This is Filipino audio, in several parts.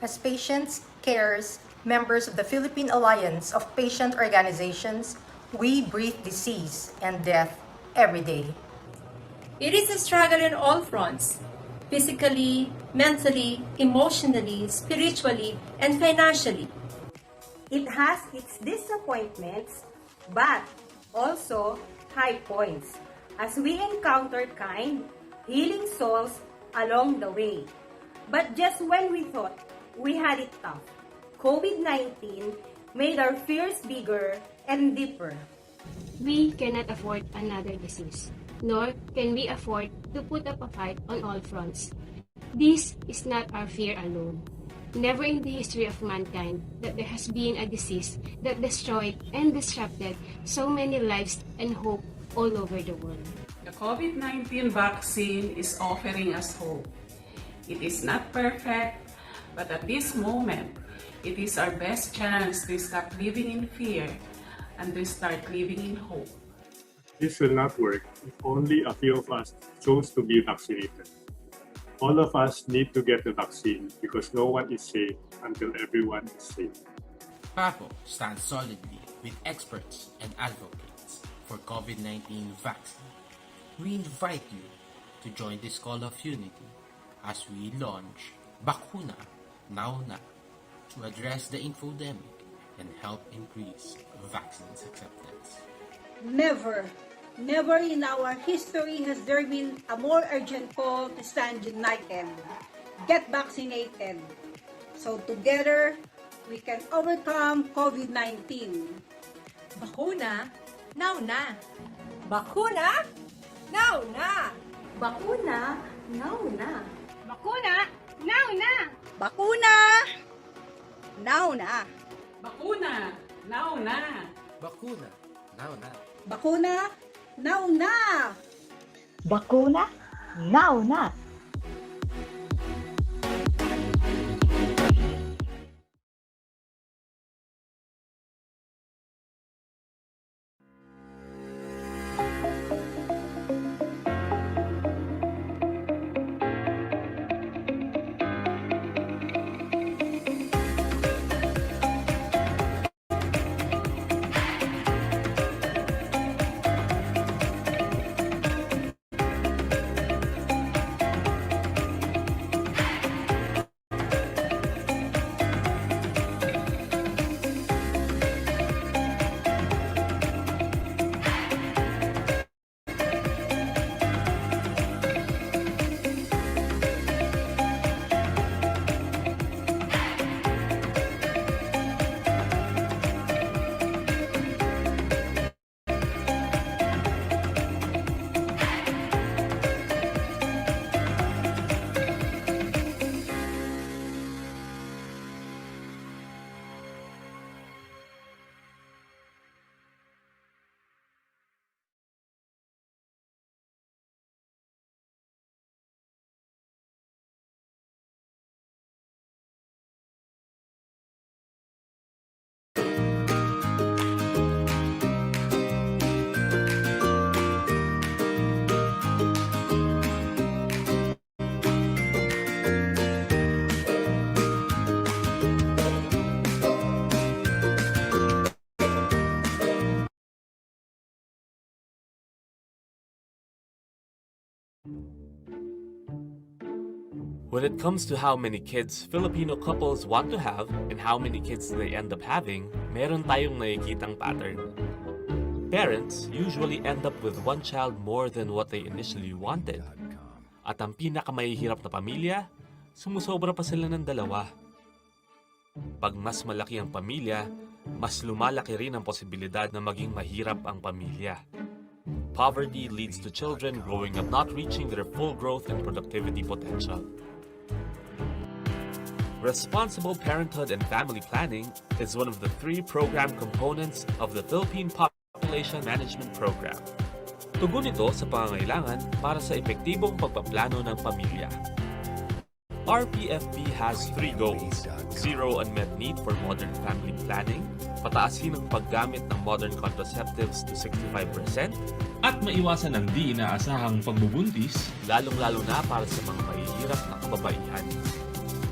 As patients, carers, members of the Philippine Alliance of Patient Organizations, we breathe disease and death every day. It is a struggle on all fronts, physically, mentally, emotionally, spiritually, and financially. It has its disappointments, but also high points, as we encountered kind, healing souls along the way. But just when we thought we had it tough, COVID-19 made our fears bigger and deeper. We cannot afford another disease, nor can we afford to put up a fight on all fronts. This is not our fear alone. Never in the history of mankind that there has been a disease that destroyed and disrupted so many lives and hope all over the world. The COVID-19 vaccine is offering us hope. It is not perfect, but at this moment, it is our best chance to stop living in fear and to start living in hope. This will not work if only a few of us chose to be vaccinated. All of us need to get the vaccine because no one is safe until everyone is safe. PAPO stands solidly with experts and advocates for COVID-19 vaccine. We invite you to join this call of unity as we launch Bakuna Now Na to address the infodemic and help increase vaccines acceptance. Never in our history has there been a more urgent call to stand united, get vaccinated, so together we can overcome COVID-19. Bakuna, now na! Bakuna, now na! Bakuna, now na! Bakuna! Now na! Bakuna! Now na! Bakuna! Now na! Bakuna Now Na! Bakuna! Now na! Bakuna, now na! When it comes to how many kids Filipino couples want to have and how many kids they end up having, meron tayong nakikitang pattern. Parents usually end up with one child more than what they initially wanted. At ang pinakamahihirap na pamilya, sumusobra pa sila ng dalawa. Pag mas malaki ang pamilya, mas lumalaki rin ang posibilidad na maging mahirap ang pamilya. Poverty leads to children growing up not reaching their full growth and productivity potential. Responsible parenthood and family planning is one of the 3 program components of the Philippine Population Management Program. Tugon ito sa pangangailangan para sa epektibong pagpaplano ng pamilya. RPFP has 3 goals: zero unmet need for modern family planning, pataasin ang paggamit ng modern contraceptives to 65%, at maiwasan ang di inaasahang pagbubuntis, lalong-lalo na para sa mga mahihirap na kababaihan.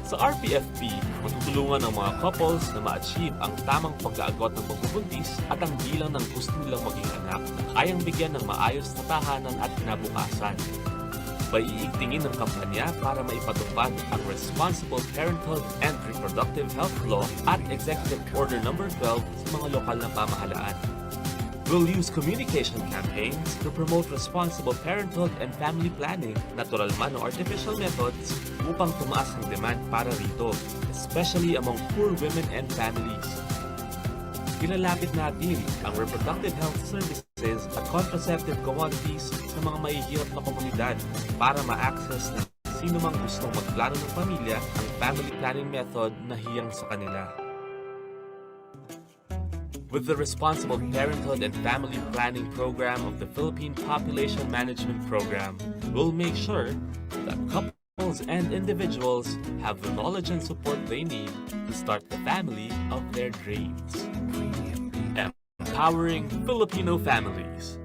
Sa RPFP, matutulungan ang mga couples na ma-achieve ang tamang pag-aagot ng pagbubuntis at ang bilang ng gusto nilang maging anak na kayang bigyan ng maayos na tahanan at kinabukasan. Iigtingin ng kampanya para maipatupad ang Responsible Parenthood and Reproductive Health Law at Executive Order No. 12 sa mga lokal na pamahalaan. We'll use communication campaigns to promote responsible parenthood and family planning, natural man o artificial methods, upang tumaas ang demand para rito, especially among poor women and families. Ilalapit natin ang reproductive health services at contraceptive commodities sa mga mahihirap na komunidad para ma-access ng sino mang gustong magplano ng pamilya ang family planning method na hiyang sa kanila. With the Responsible Parenthood and Family Planning Program of the Philippine Population Management Program, we'll make sure that couples and individuals have the knowledge and support they need to start the family of their dreams. Empowering Filipino families.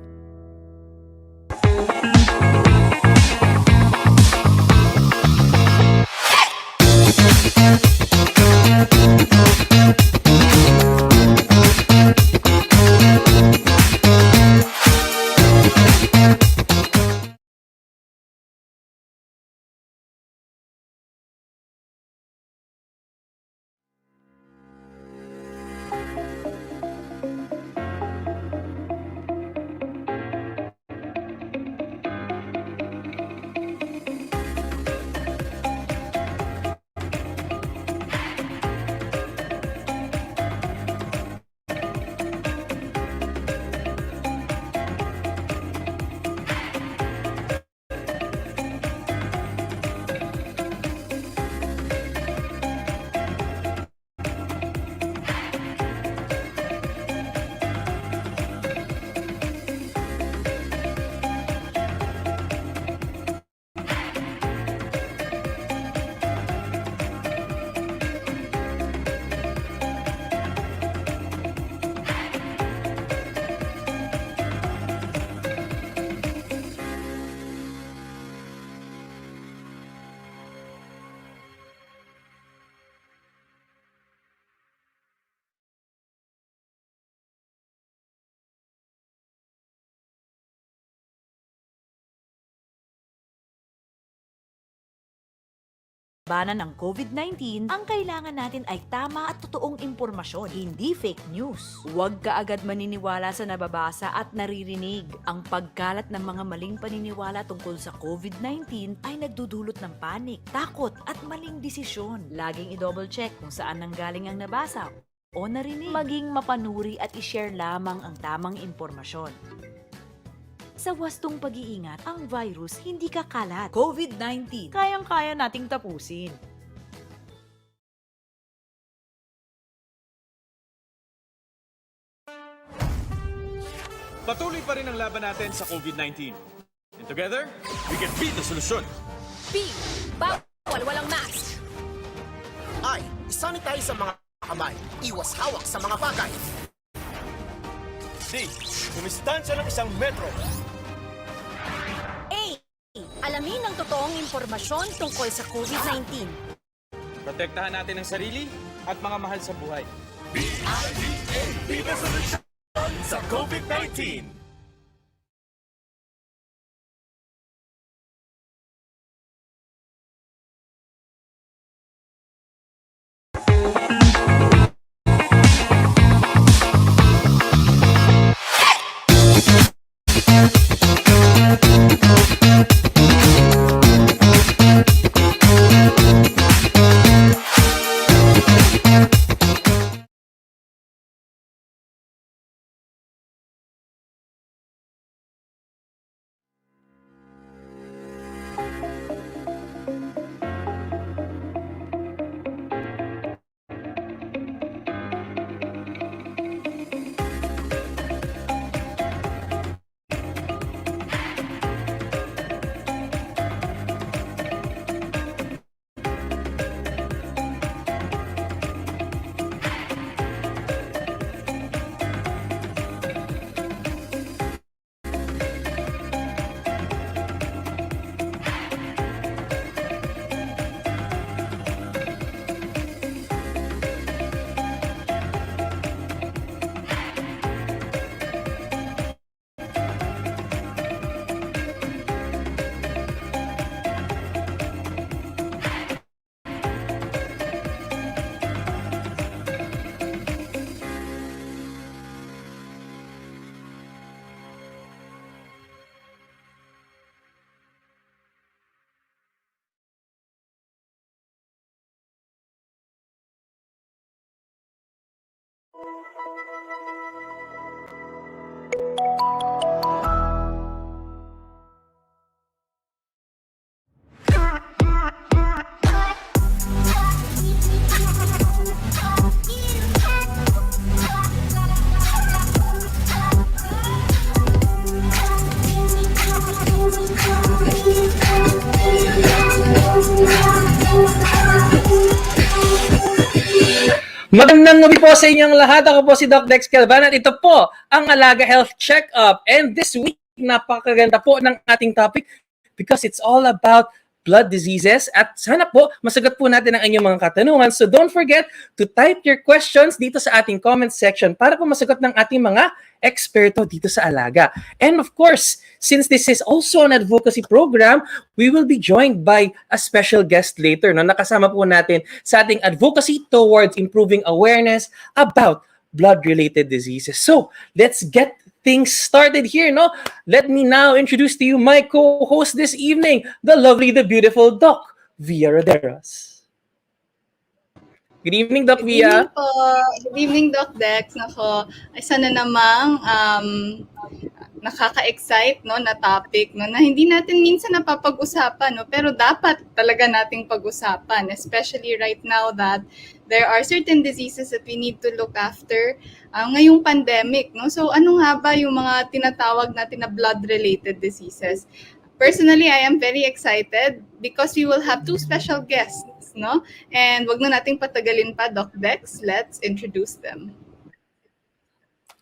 Labanan ng COVID-19, ang kailangan natin ay tama at totoong impormasyon, hindi fake news. Huwag ka agad maniniwala sa nababasa at naririnig. Ang pagkalat ng mga maling paniniwala tungkol sa COVID-19 ay nagdudulot ng panik, takot at maling desisyon. Laging i-double check kung saan nanggaling ang nabasa o narinig. Maging mapanuri at i-share lamang ang tamang impormasyon. Sa wastong pag-iingat, ang virus hindi kakalat. COVID-19, kayang-kaya nating tapusin. Patuloy pa rin ang laban natin sa COVID-19. And together, we can beat the solusyon. B. Bawal walang mask. I. Isanitize sa mga kamay. Iwas hawak sa mga bagay. D. Dumistansya ng 1 metro. Alamin ang totoong impormasyon tungkol sa COVID-19. Protektahan natin ang sarili at mga mahal sa buhay. Be the solution sa COVID-19! Magandang gabi po sa inyong lahat. Ako po si Doc Dexter Galban at ito po ang Alaga Health Check-up. And this week, napakaganda po ng ating topic because it's all about blood diseases at sana po masagot po natin ang inyong mga katanungan. So don't forget to type your questions dito sa ating comment section para po masagot ng ating mga eksperto dito sa Alaga. And of course, since this is also an advocacy program, we will be joined by a special guest later. No? Nakasama po natin sa ating advocacy towards improving awareness about blood-related diseases. So let's get things started here, no? Let me now introduce to you my co-host this evening, the lovely, the beautiful Doc Via Roderos. Good evening, Doc Via. Good evening po. Good evening, Doc Dex. Nako, ay sana namang nakaka-excite no na topic no na hindi natin minsan napapag-usapan no pero dapat talaga nating pag-usapan, especially right now that there are certain diseases that we need to look after ngayong pandemic no. So ano nga ba yung mga tinatawag natin na blood-related diseases? Personally, I am very excited because we will have two special guests, no? And wag na nating patagalin pa, Doc Dex. Let's introduce them.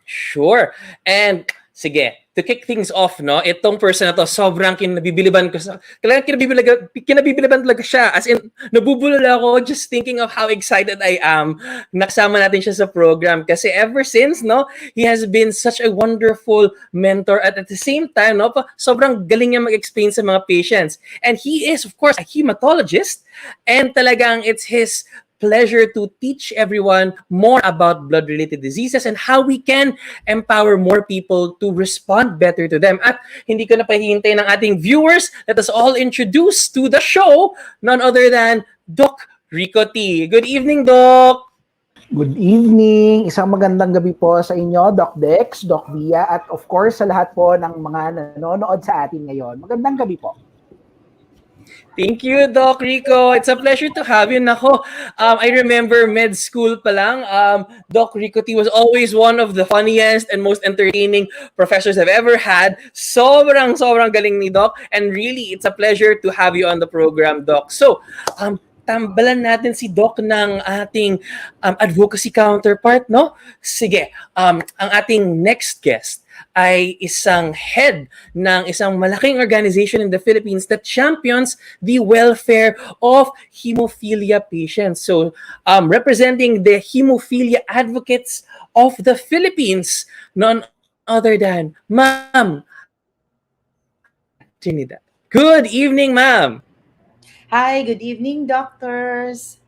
Sure. And sige, to kick things off, no, itong person na to, sobrang kinabibiliban ko sa, kinabibiliban talaga siya. As in, nabubulol ako just thinking of how excited I am. Nakasama natin siya sa program kasi ever since, no, he has been such a wonderful mentor at the same time, no, sobrang galing niya mag-explain sa mga patients. And he is, of course, a hematologist and talagang it's his pleasure to teach everyone more about blood-related diseases and how we can empower more people to respond better to them. At hindi ko na pahihintay ng ating viewers. Let us all introduce to the show none other than Doc Rico Tee. Good evening, Doc! Good evening! Isang magandang gabi po sa inyo, Doc Dex, Doc Via, at of course sa lahat po ng mga nanonood sa atin ngayon. Magandang gabi po. Thank you, Doc Rico. It's a pleasure to have you. Nako, I remember med school pa lang, Doc Rico Tee was always one of the funniest and most entertaining professors I've ever had. Sobrang galing ni Doc. And really, it's a pleasure to have you on the program, Doc. So, tambalan natin si Doc ng ating advocacy counterpart, no? Sige, ang ating next guest ay isang head ng isang malaking organization in the Philippines that champions the welfare of hemophilia patients. So, representing the hemophilia advocates of the Philippines, none other than Ma'am Trinidad. Good evening, Ma'am. Hi, good evening, doctors.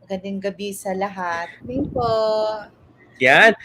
Magandang gabi sa lahat. Thank po. Yan.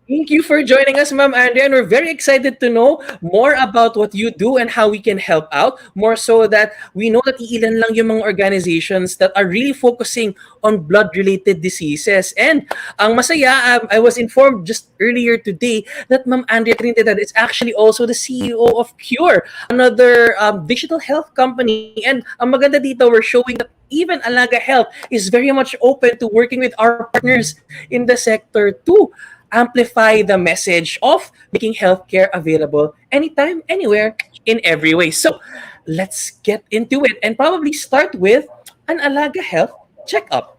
Thank you for joining us, Ma'am Andrea, and we're very excited to know more about what you do and how we can help out, more so that we know that iilan lang yung mga organizations that are really focusing on blood-related diseases. And ang masaya, I was informed just earlier today that Ma'am Andrea Trinidad is actually also the CEO of Cure, another digital health company. And ang maganda dito, we're showing that even Alaga Health is very much open to working with our partners in the sector to amplify the message of making healthcare available anytime, anywhere, in every way. So let's get into it and probably start with an Alaga Health checkup.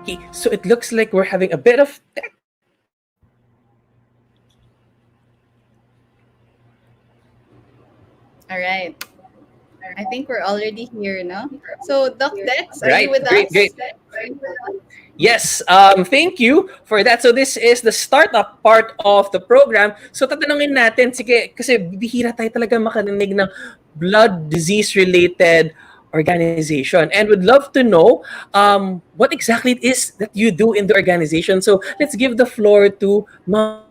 Okay, so it looks like we're having a bit of tech. All right. I think we're already here, no? So, Doc Dex, are you with great, us? Great. Yes, thank you for that. So this is the startup part of the program. So tatanungin natin, sige, kasi bihira tayo talaga makarinig ng blood disease-related organization. And would love to know what exactly it is that you do in the organization. So let's give the floor to Ma'am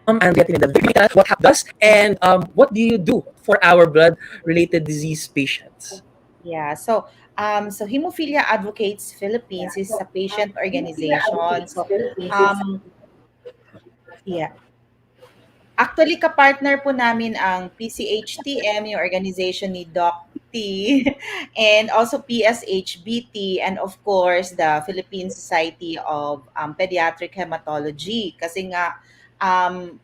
Andrea Trinidad. What does and what do you do for our blood-related disease patients? Yeah, so Hemophilia Advocates Philippines is a patient organization. Yeah. Actually, kapartner po namin ang PCHTM, yung organization ni Doc and also PSHBT, and of course the Philippine Society of Pediatric Hematology. Kasi nga um,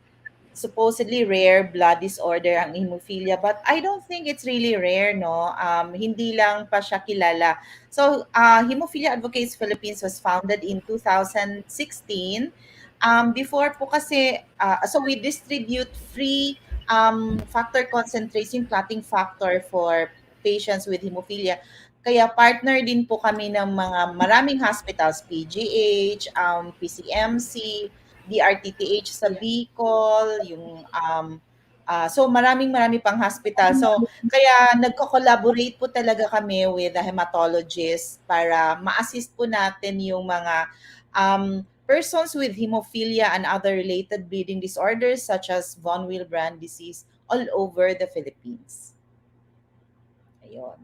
supposedly rare blood disorder ang hemophilia, but I don't think it's really rare, no? Hindi lang pa siya kilala. So, Hemophilia Advocates Philippines was founded in 2016. Before po kasi, so we distribute free factor concentrates, yung clotting factor for patients with hemophilia. Kaya partner din po kami ng mga maraming hospitals, PGH, PCMC, DRTTH sa Bicol, yung so marami pang hospital. So kaya nagko-collaborate po talaga kami with the hematologist para ma-assist po natin yung mga persons with hemophilia and other related bleeding disorders such as von Willebrand disease all over the Philippines. Ayun.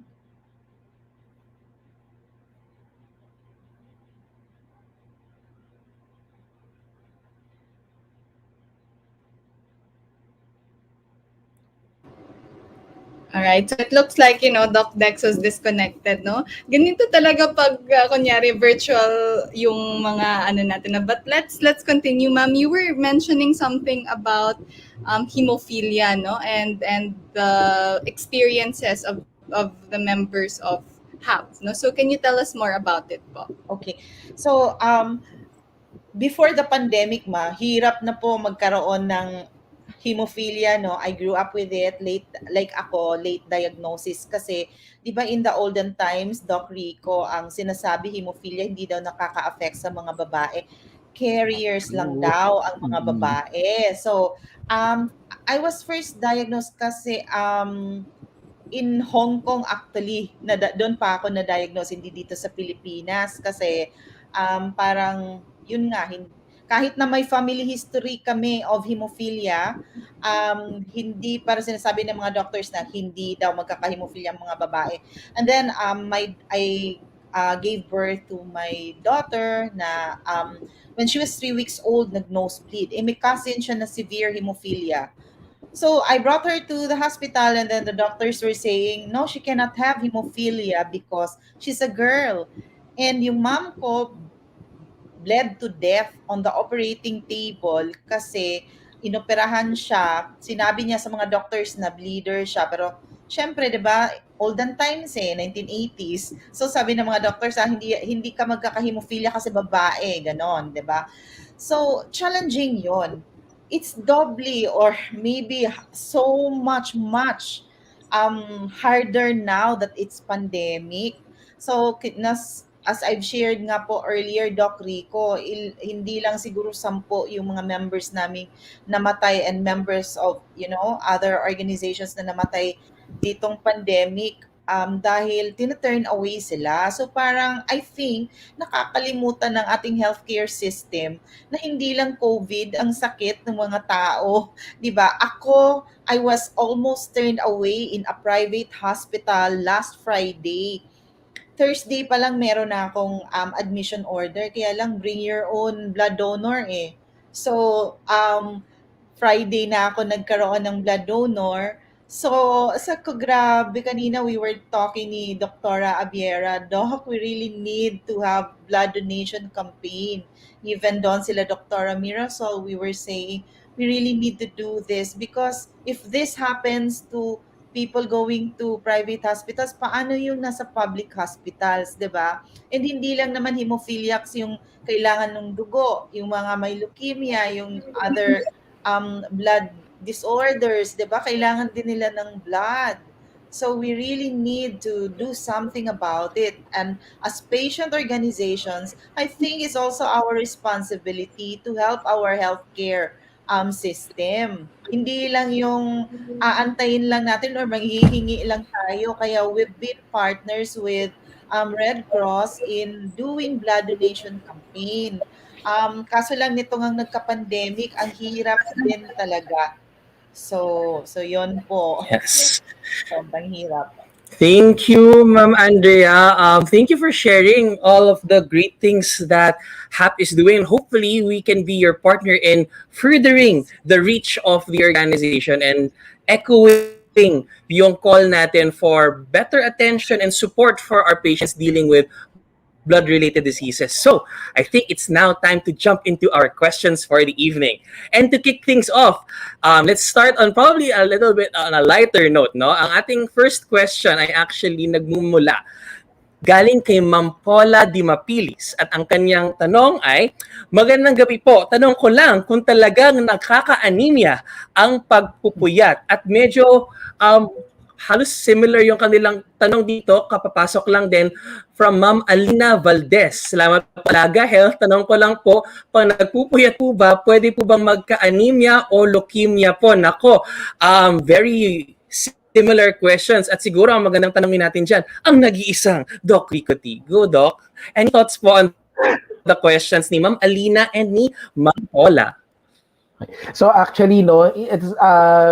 Alright, so it looks like, Doc Dex was disconnected, no? Ganito talaga pag, kunyari, virtual yung mga ano natin. But let's continue, ma'am. You were mentioning something about hemophilia, no? And the experiences of the members of HAP, no? So can you tell us more about it po? Okay. So, before the pandemic, hirap na po magkaroon ng hemophilia, no? I grew up with it, late diagnosis kasi 'di ba in the olden times, Doc Rico, ang sinasabi hemophilia hindi daw nakaka-affect sa mga babae. Carriers lang daw ang mga babae. So, I was first diagnosed kasi in Hong Kong actually, doon pa ako na-diagnose, hindi dito sa Pilipinas kasi parang yun nga, kahit na may family history kami of hemophilia, hindi para sinasabi ng mga doctors na hindi daw magkaka-hemophilia ang mga babae. And then I gave birth to my daughter na when she was 3 weeks old, nag-nosebleed. May cousin siya na severe hemophilia. So I brought her to the hospital and then the doctors were saying, no, she cannot have hemophilia because she's a girl. And yung mom ko bled to death on the operating table kasi inoperahan siya. Sinabi niya sa mga doctors na bleeder siya. Pero syempre, di ba, olden times 1980s. So sabi ng mga doctors, hindi ka magkaka-hemophilia kasi babae, ganon, di ba? So challenging yon. It's doubly or maybe so much harder now that it's pandemic. So as I've shared nga po earlier, Doc Rico, hindi lang siguro 10 yung mga members namin namatay and members of, other organizations na namatay ditong pandemic dahil tina-turn away sila. So parang I think nakakalimutan ng ating healthcare system na hindi lang COVID ang sakit ng mga tao, 'di ba? I was almost turned away in a private hospital last Friday. Thursday pa lang meron na akong admission order, kaya lang bring your own blood donor eh. So Friday na ako nagkaroon ng blood donor. So, grabe, kanina we were talking ni Dr. Abiera, Doc, we really need to have blood donation campaign. Even doon sila Dr. Mirasol, we were saying, we really need to do this because if this happens to people going to private hospitals, paano yung nasa public hospitals, di ba? And hindi lang naman hemophiliacs yung kailangan ng dugo, yung mga may leukemia, yung other blood disorders, 'di ba? Kailangan din nila ng blood. So we really need to do something about it. And as patient organizations, I think it's also our responsibility to help our healthcare system. Hindi lang yung aantayin lang natin or manghihingi lang tayo. Kaya we've been partners with Red Cross in doing blood donation campaign. Kaso lang nito ngang nagka-pandemic, ang hirap din talaga. So yon po. Yes. Sobrang hirap. Thank you, Ma'am Andrea. Thank you for sharing all of the great things that HAP is doing. Hopefully, we can be your partner in furthering the reach of the organization and echoing yung call natin for better attention and support for our patients dealing with blood-related diseases. So, I think it's now time to jump into our questions for the evening. And to kick things off, let's start on probably a little bit on a lighter note, no? Ang ating first question ay actually nagmumula galing kay Ma'am Paula Di Mapilis. At ang kanyang tanong ay, magandang gabi po. Tanong ko lang kung talagang nakaka-anemia ang pagpupuyat. At medyo halos similar yung kanilang tanong dito, kapapasok lang din from Ma'am Alina Valdez. Salamat po, Alaga Health. Tanong ko lang po, pag nagpupuyat po ba, pwede po bang magka-anemia o leukemia po? Nako, very similar questions. At siguro ang magandang tanongin natin dyan, ang nag-iisang Doc Rico Tee. Go, Doc. Any thoughts po on the questions ni Ma'am Alina and ni Ma'am Paula? So actually, no, it's,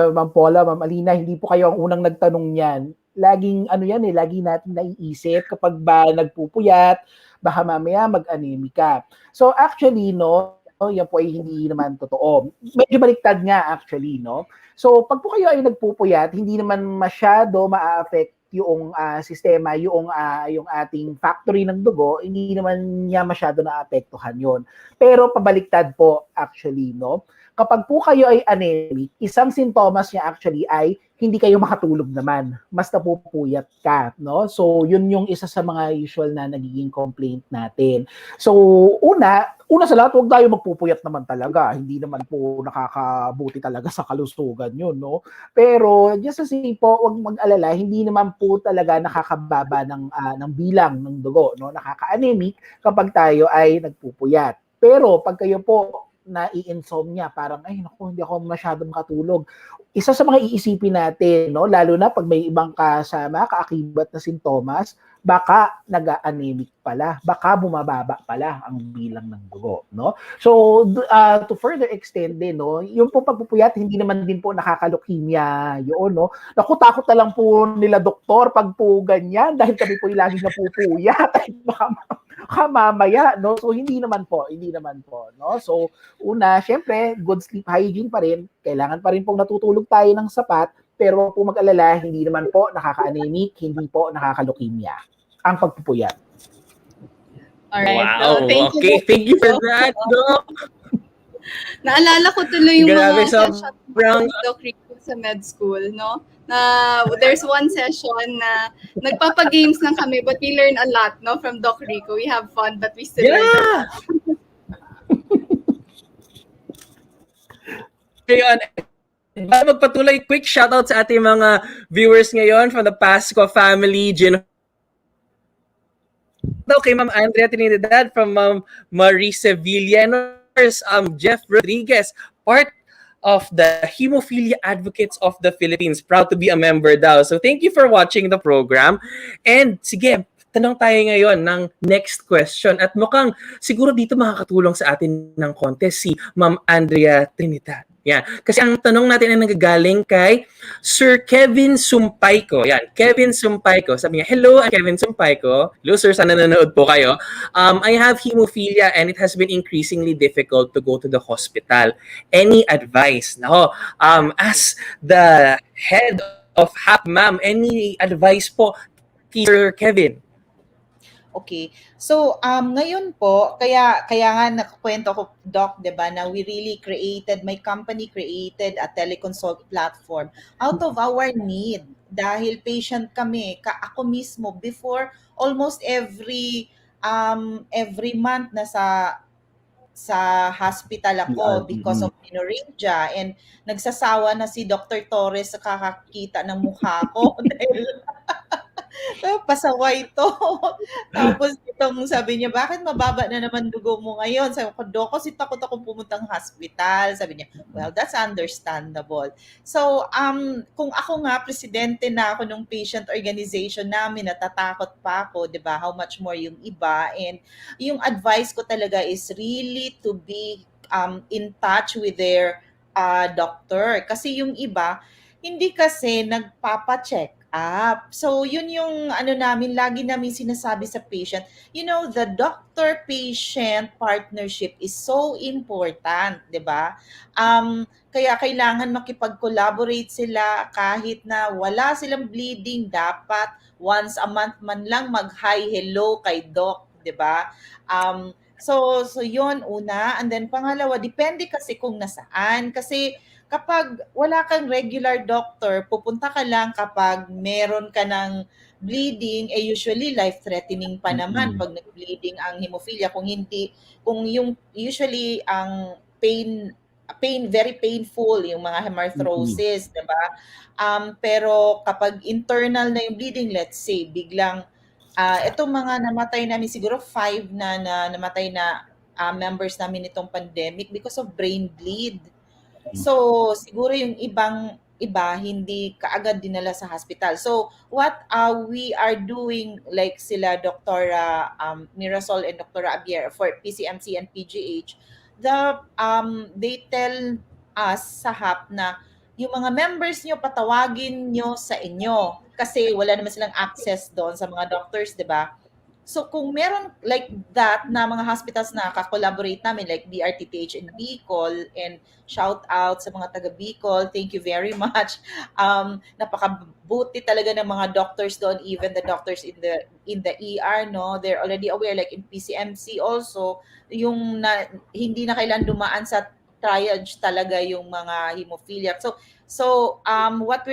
Ma'am Paula, Ma'am Alina, hindi po kayo ang unang nagtanong niyan. Laging, lagi natin naiisip kapag ba nagpupuyat, baka mamaya mag-anemic ka. So actually, no, yan po ay hindi naman totoo. Medyo baliktad nga actually, no? So, pag po kayo ay nagpupuyat, hindi naman masyado ma-affect yung sistema, yung ating factory ng dugo, hindi naman niya masyado na-apektuhan yon. Pero pabaliktad po actually, no? Kapag po kayo ay anemic, isang sintomas niya actually ay hindi kayo makatulog naman. Mas napupuyat ka, no? So, yun yung isa sa mga usual na nagiging complaint natin. So, una sa lahat, huwag tayo magpupuyat naman talaga. Hindi naman po nakakabuti talaga sa kalusugan yun, no? Pero, just as po, huwag mag-alala, hindi naman po talaga nakakababa ng bilang ng dugo, no? Nakaka-anemic kapag tayo ay nagpupuyat. Pero, pag kayo po na-i-insomnia, parang, ay, naku, hindi ako masyadong makatulog. Isa sa mga iisipin natin, no, lalo na pag may ibang kasama, kaakibat na sintomas, baka nag-anemic pala, baka bumababa pala ang bilang ng dugo, no? So, to further extend din, no, yung po pagpupuyat, hindi naman din po nakaka-leukemia yun, no? Naku, takot na lang po nila doktor pag po ganyan, dahil kami po yung laging napupuyat, baka mamaya, no? So, hindi naman po, no? So, una, syempre, good sleep hygiene pa rin, kailangan pa rin pong natutulog tayo ng sapat, pero po mag-alala, hindi naman po nakaka-anemic, hindi po nakaka-leukemia ang pagpupuyat. Alright. Wow, So, thank you for that, Doc. Naalala ko tuloy yung Grabe, mga session sobrang ng Doc Rico sa med school, no? Na there's one session na nagpapa-games lang kami but we learn a lot, no, from Doc Rico. We have fun but we still learn a lot. Ngayon, magpatuloy, quick shoutout sa ating mga viewers ngayon from the Pasco family, kay Ma'am Andrea Trinidad, from Ma'am Marie Sevilla, Jeff Rodriguez, part of the Hemophilia Advocates of the Philippines. Proud to be a member daw. So thank you for watching the program. And sige, tanong tayo ngayon ng next question. At mukhang siguro dito makakatulong sa atin ng konti si Ma'am Andrea Trinidad. Yan. Kasi ang tanong natin ay nagagaling kay Sir Kevin Sumpayco. Yan, Kevin Sumpayco. Sabi niya, hello, I'm Kevin Sumpayco. Hello, sir, sana nanonood po kayo. I have hemophilia and it has been increasingly difficult to go to the hospital. Any advice? Nako, as the head of HAP, ma'am, any advice po kay Sir Kevin? Okay. So, ngayon po, kaya nga nakakwento ko, Doc, diba, na my company created a teleconsult platform out of our need. Dahil patient kami, ako mismo, before, almost every month sa hospital ako because of menorrhagia, and nagsasawa na si Dr. Torres sa kakakita ng mukha ko dahil pasaway to. Tapos itong sabi niya, bakit mababa na naman dugo mo ngayon? Sabi ko, Dok, kasi takot akong pumuntang hospital. Sabi niya, well, that's understandable. So, kung ako nga, presidente na ako ng patient organization namin, natatakot pa ako, di ba? How much more yung iba? And yung advice ko talaga is really to be in touch with their doctor. Kasi yung iba, hindi kasi nagpapacheck up. So yun yung ano namin, lagi namin sinasabi sa patient, the doctor-patient partnership is so important, 'di ba? Kaya kailangan makipag-collaborate sila kahit na wala silang bleeding, dapat once a month man lang mag-hi hello kay doc, 'di ba? So yun una, and then pangalawa, depende kasi kung nasaan, kasi kapag wala kang regular doctor, pupunta ka lang kapag meron ka ng bleeding, usually life-threatening pa naman pag nag-bleeding ang hemophilia. Kung yung usually ang very painful, yung mga hemarthrosis, di ba? Pero kapag internal na yung bleeding, let's say, biglang, itong mga namatay namin, siguro 5 na namatay na members namin itong pandemic because of brain bleed. So, siguro yung iba hindi kaagad dinala sa hospital. So, what we are doing, like sila Dr. Mirasol and Dr. Abier for PCMC and PGH, they tell us sa HAP na yung mga members nyo, patawagin nyo sa inyo. Kasi wala naman silang access doon sa mga doctors, di ba? So kung meron like that na mga hospitals na ka-collaborate namin like DRTPH in Bicol, and shout out sa mga taga Bicol, thank you very much. Napakabuti talaga ng mga doctors doon, even the doctors in the ER, no, they're already aware, like in PCMC also, yung hindi na kailangan dumaan sa triage talaga yung mga hemophilia. So what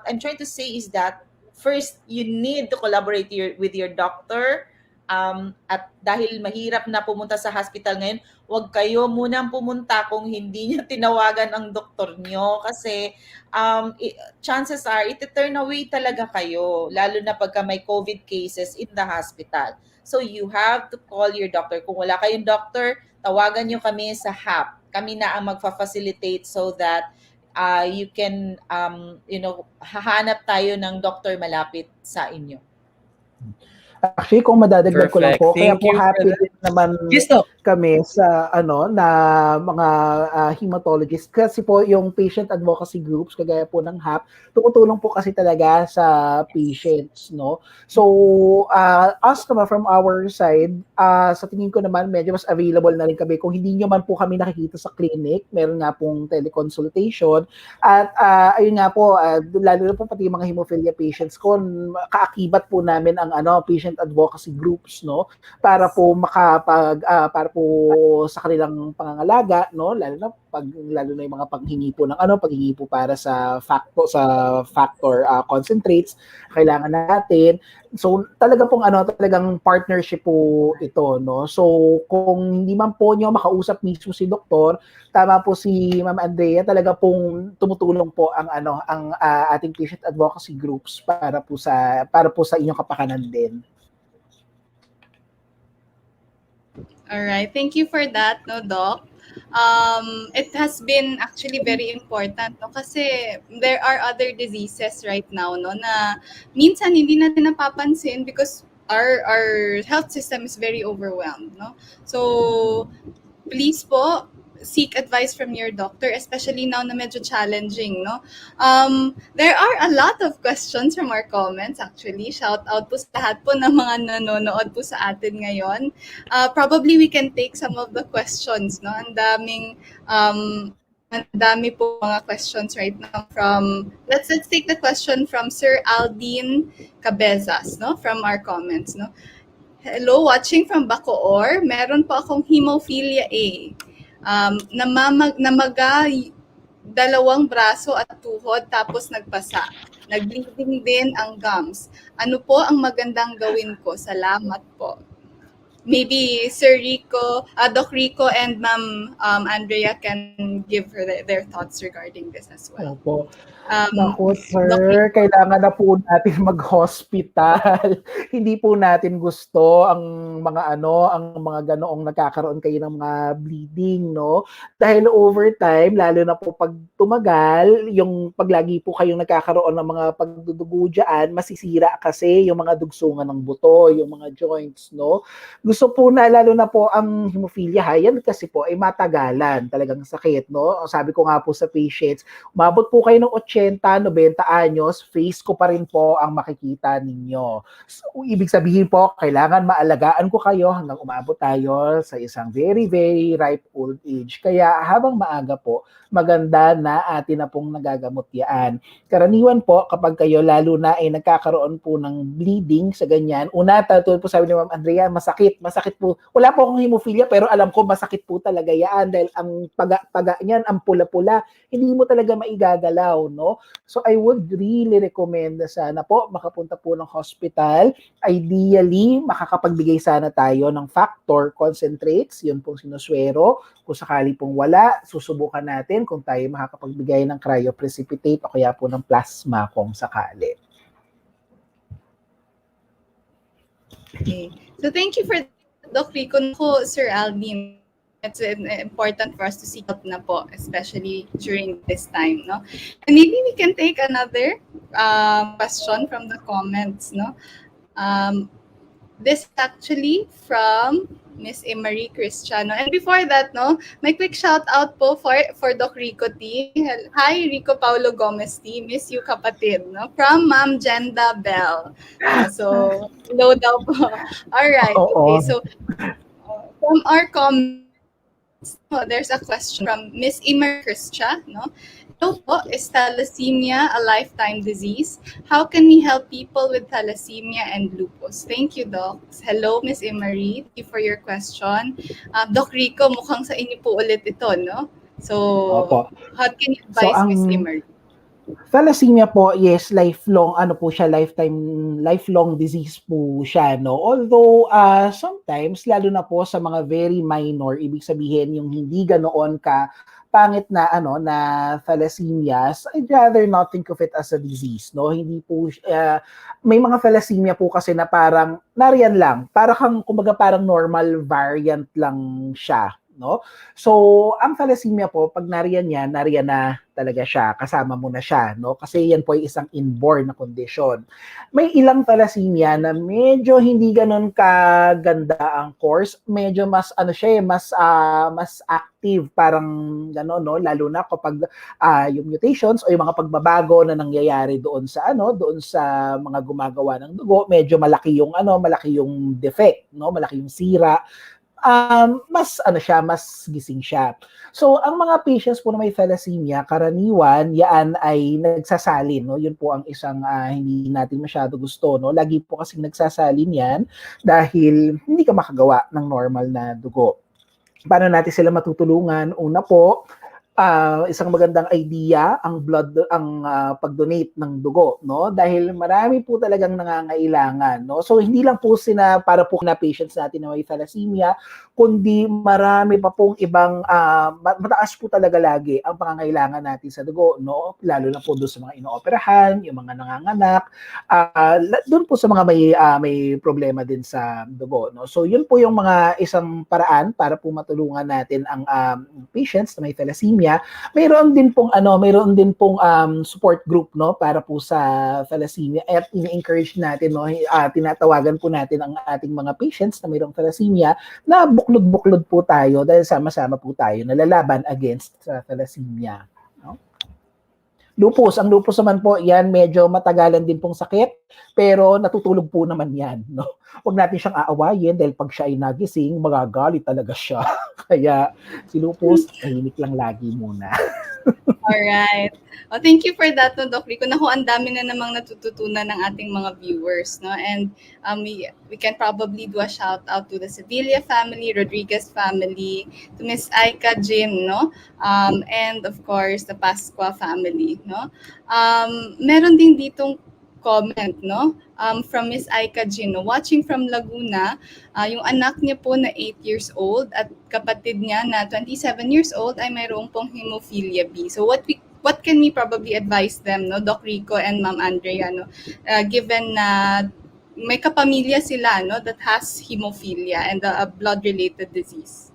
I'm trying to say is that first you need to collaborate with your doctor. At dahil mahirap na pumunta sa hospital ngayon, huwag kayo munang pumunta kung hindi niyo tinawagan ang doktor niyo, kasi chances are iti-turn away talaga kayo, lalo na pagka may COVID cases in the hospital. So you have to call your doctor. Kung wala kayong doctor, tawagan niyo kami sa HAP. Kami na ang magfa-facilitate so that you can, hahanap tayo ng doctor malapit sa inyo. Actually, kung madadagdag ko lang Perfect. po, kaya Thank po you for happy that. din naman Yes, Doc. kami sa na mga hematologist, kasi po yung patient advocacy groups kagaya po ng HAP, tumutulong po kasi talaga sa patients, no? So us naman from our side, sa tingin ko naman medyo mas available na rin kami. Kung hindi nyo man po kami nakikita sa clinic, meron nga pong teleconsultation, at ayun nga po, lalo na po pati yung mga hemophilia patients ko, kaakibat po namin ang patient advocacy groups, no, para po para po sa kanilang pangangalaga, no, lalo na yung mga paghingi po ng paghingi po para sa factor concentrates kailangan natin. So talaga pong talagang partnership po ito, no. So kung hindi man po nyo makausap mismo si doktor, tama po si Ma'am Andrea, talaga pong tumutulong po ang ating patient advocacy groups para po sa inyong kapakanan din. All right, thank you for that, no, Doc. It has been actually very important, no, kasi there are other diseases right now, no, na minsan hindi natin napapansin because our health system is very overwhelmed, no. So please po seek advice from your doctor, especially now na medyo challenging, no. There are a lot of questions from our comments actually. Shout out po sa lahat po ng mga nanonood po sa atin ngayon. Probably we can take some of the questions, no. Ang dami po mga questions right now from, let's take the question from Sir Aldin Cabezas, no, from our comments, no. Hello, watching from Bacoor. Meron po akong hemophilia A. Namaga 2 braso at tuhod tapos nagpasa. Nag-bleeding din ang gums. Ano po ang magandang gawin ko? Salamat po. Maybe Sir Rico, Doc Rico and Ma'am Andrea can give their thoughts regarding this as well. Opo. Naku, sir, kailangan na po natin mag-hospital. Hindi po natin gusto ang mga ganoong nagkakaroon kayo ng mga bleeding, no? Dahil over time, lalo na po pag tumagal, yung paglagi po kayong nagkakaroon ng mga pagdudugo dyan, masisira kasi yung mga dugsungan ng buto, yung mga joints, no? gusto po na, lalo na po ang hemophilia, yan kasi po ay matagalan talagang sakit, no? Sabi ko nga po sa patients, umabot po kayo ng 80, 90 anyos, face ko pa rin po ang makikita ninyo. So, ibig sabihin po, kailangan maalagaan ko kayo hanggang umabot tayo sa isang very, very ripe old age. Kaya habang maaga po, maganda na atin na pong nagagamot yan. Karaniwan po, kapag kayo lalo na ay nagkakaroon po ng bleeding sa ganyan, una, tulad po sabi ni Ma'am Andrea, masakit po. Wala po akong hemophilia, pero alam ko masakit po talaga yan dahil ang paga niyan, ang pula-pula, hindi mo talaga maigagalaw, no? So I would really recommend na sana po makapunta po ng hospital. Ideally, makakapagbigay sana tayo ng factor concentrates, yun pong sinuswero. Kung sakali pong wala, susubukan natin kung tayo makakapagbigay ng cryoprecipitate o kaya po ng plasma kung sakali. Okay. So thank you for Doc Rico. Sir Alvin, it's important for us to seek help na po, especially during this time, no? And maybe we can take another question from the comments, no? This is actually from Miss Emery Cristiano. And before that, no, may quick shout out po for Doc Rico Tee. Hi, Rico Paulo Gomez Tee. Miss you, kapatid. No? From Ma'am Jenda Bell. So, hello daw po. All right. Okay, so from our comments, there's a question from Miss Emery Cristiano. No? Hello po, is thalassemia a lifetime disease? How can we help people with thalassemia and lupus? Thank you, Doc. Hello, Miss Emery. Thank you for your question. Doc Rico, mukhang sa inyo po ulit ito, no? So, Opo. how can you advise Miss Emery? Thalassemia po, yes, lifelong, lifelong disease po siya, no? Although, sometimes, lalo na po sa mga very minor, ibig sabihin yung hindi ganoon ka pangit na na thalassemias, I'd rather not think of it as a disease, no? Hindi po may mga thalassemia po kasi na parang nariyan lang, kumbaga parang normal variant lang siya, no? So, ang thalassemia po, pag nariyan na talaga siya, kasama mo na siya, no? Kasi yan po ay isang inborn na condition. May ilang thalassemia na medyo hindi ganun kaganda ang course, medyo mas mas active, parang gano'n, no? Lalo na kapag yung mutations o yung mga pagbabago na nangyayari doon sa mga gumagawa ng dugo, medyo malaki yung defect, no? Malaki yung sira. Mas gising siya. So, ang mga patients po na may thalassemia, karaniwan, yan ay nagsasalin, no? Yun po ang isang hindi natin masyado gusto, no? Lagi po kasing nagsasalin yan dahil hindi ka makagawa ng normal na dugo. Paano natin sila matutulungan? Una po, isang magandang idea ang pag-donate ng dugo, no? Dahil marami po talagang nangangailangan, no? So hindi lang po para po na patients natin na may thalassemia, kundi marami pa pong ibang mataas po talaga lagi ang pangangailangan natin sa dugo, no? Lalo na po doon sa mga inooperahan, yung mga nanganganak, doon po sa mga may problema din sa dugo, no? So yun po yung mga isang paraan para po matulungan natin ang patients na may thalassemia. Mayroon din pong support group, no, para po sa thalassemia, at ini-encourage natin, no, tinatawagan po natin ang ating mga patients na mayroong thalassemia na buklod-buklod po tayo dahil sama-sama po tayo nalalaban against thalassemia, no? Ang lupus naman po, yan medyo matagalan din pong sakit, pero natutulog po naman yan, no? Huwag natin siyang aawayin dahil pag siya ay nagising, magagalit talaga siya. Kaya si lupus, tahimik lang lagi muna. Alright. Oh, thank you for that, no, Doc Rico. Naku, ang dami na namang natututunan ng ating mga viewers, no? And we can probably do a shout out to the Sevilla family, Rodriguez family, to Miss Aika Jim, no? And of course, the Pasqua family, no? Meron din ditong comment, no? From Miss Aika Gino, watching from Laguna, yung anak niya po na 8 years old at kapatid niya na 27 years old ay mayroong pong hemophilia B. So what can we probably advise them, no, Doc Rico and Ma'am Andrea, no? Given na may kapamilya sila, no, that has hemophilia and a blood-related disease.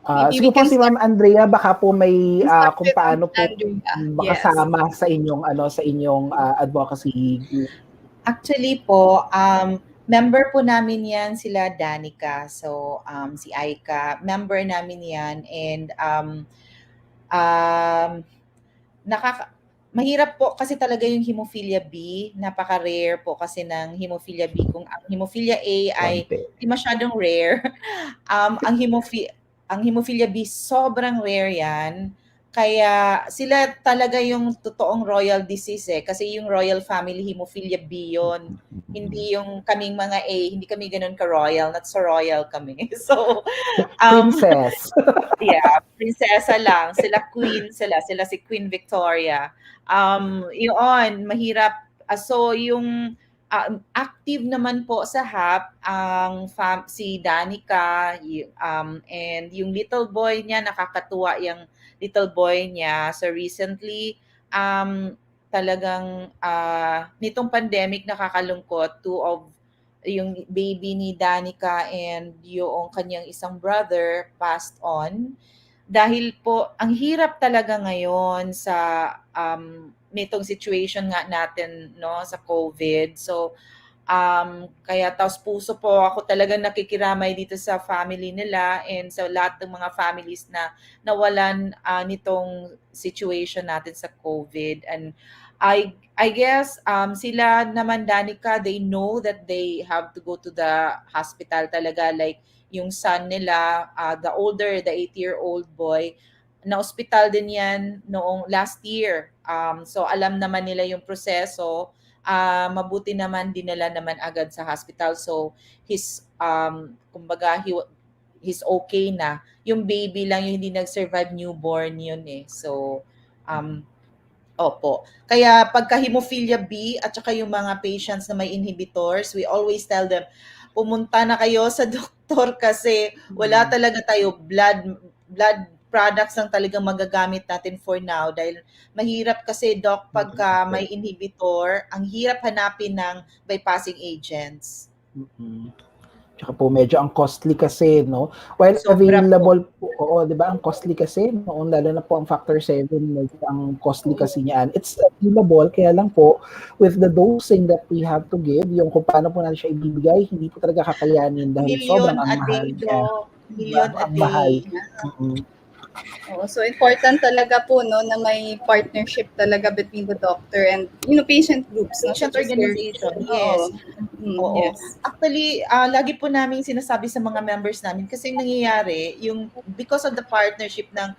Siguro po si Ma'am Andrea, baka po may kung paano po makasama sa inyong advocacy group. Actually po, member po namin yan sila Danica. So, si Aika, member namin yan. And um, mahirap po kasi talaga yung Hemophilia B. Napaka-rare po kasi ng Hemophilia B. Kung ang Hemophilia A ay hindi masyadong rare, ang Hemophilia B sobrang rare yan. Kaya sila talaga yung totoong royal disease kasi yung royal family Hemophilia B yun. Hindi yung kaming mga A, hindi kami ganun ka-royal, not so royal kami. So, Princess. yeah, prinsesa lang. Sila queen sila si Queen Victoria. Yun, mahirap. So, yung active naman po sa HAP ang si Danica and yung little boy niya, nakakatuwa yung little boy niya. So recently, talagang nitong pandemic nakakalungkot, two of yung baby ni Danica and yung kanyang isang brother passed on. Dahil po, ang hirap talaga ngayon sa nitong situation nga natin no sa COVID. So kaya taos puso po ako talagang nakikiramay dito sa family nila and sa lahat ng mga families na nawalan nitong situation natin sa COVID. And I guess sila naman Danica, they know that they have to go to the hospital talaga, like yung son nila, the 8-year-old boy, na ospital din yan noong last year. So alam naman nila yung proseso. Mabuti naman dinala naman agad sa hospital. So he's he's okay na. Yung baby lang yung hindi nag-survive, newborn yun So opo. Kaya pagka Hemophilia B at saka yung mga patients na may inhibitors, we always tell them, pumunta na kayo sa doktor kasi wala talaga tayo blood products lang talagang magagamit natin for now dahil mahirap kasi doc pagka may inhibitor, ang hirap hanapin ng bypassing agents. Tsaka po medyo ang costly kasi, no? While available po, di ba, ang costly kasi, noon lalo na po ang factor 7, medyo ang costly kasi niyan. It's available, kaya lang po, with the dosing that we have to give, yung kung paano po natin siya ibibigay, hindi po talaga kakayanin dahil sobrang ang mahal niya. Million a day. So important talaga po no na may partnership talaga between the doctor and patient groups, no? Patient organization, yes. Oo. Yes. Actually, lagi po namin sinasabi sa mga members namin kasi nangyayari yung because of the partnership ng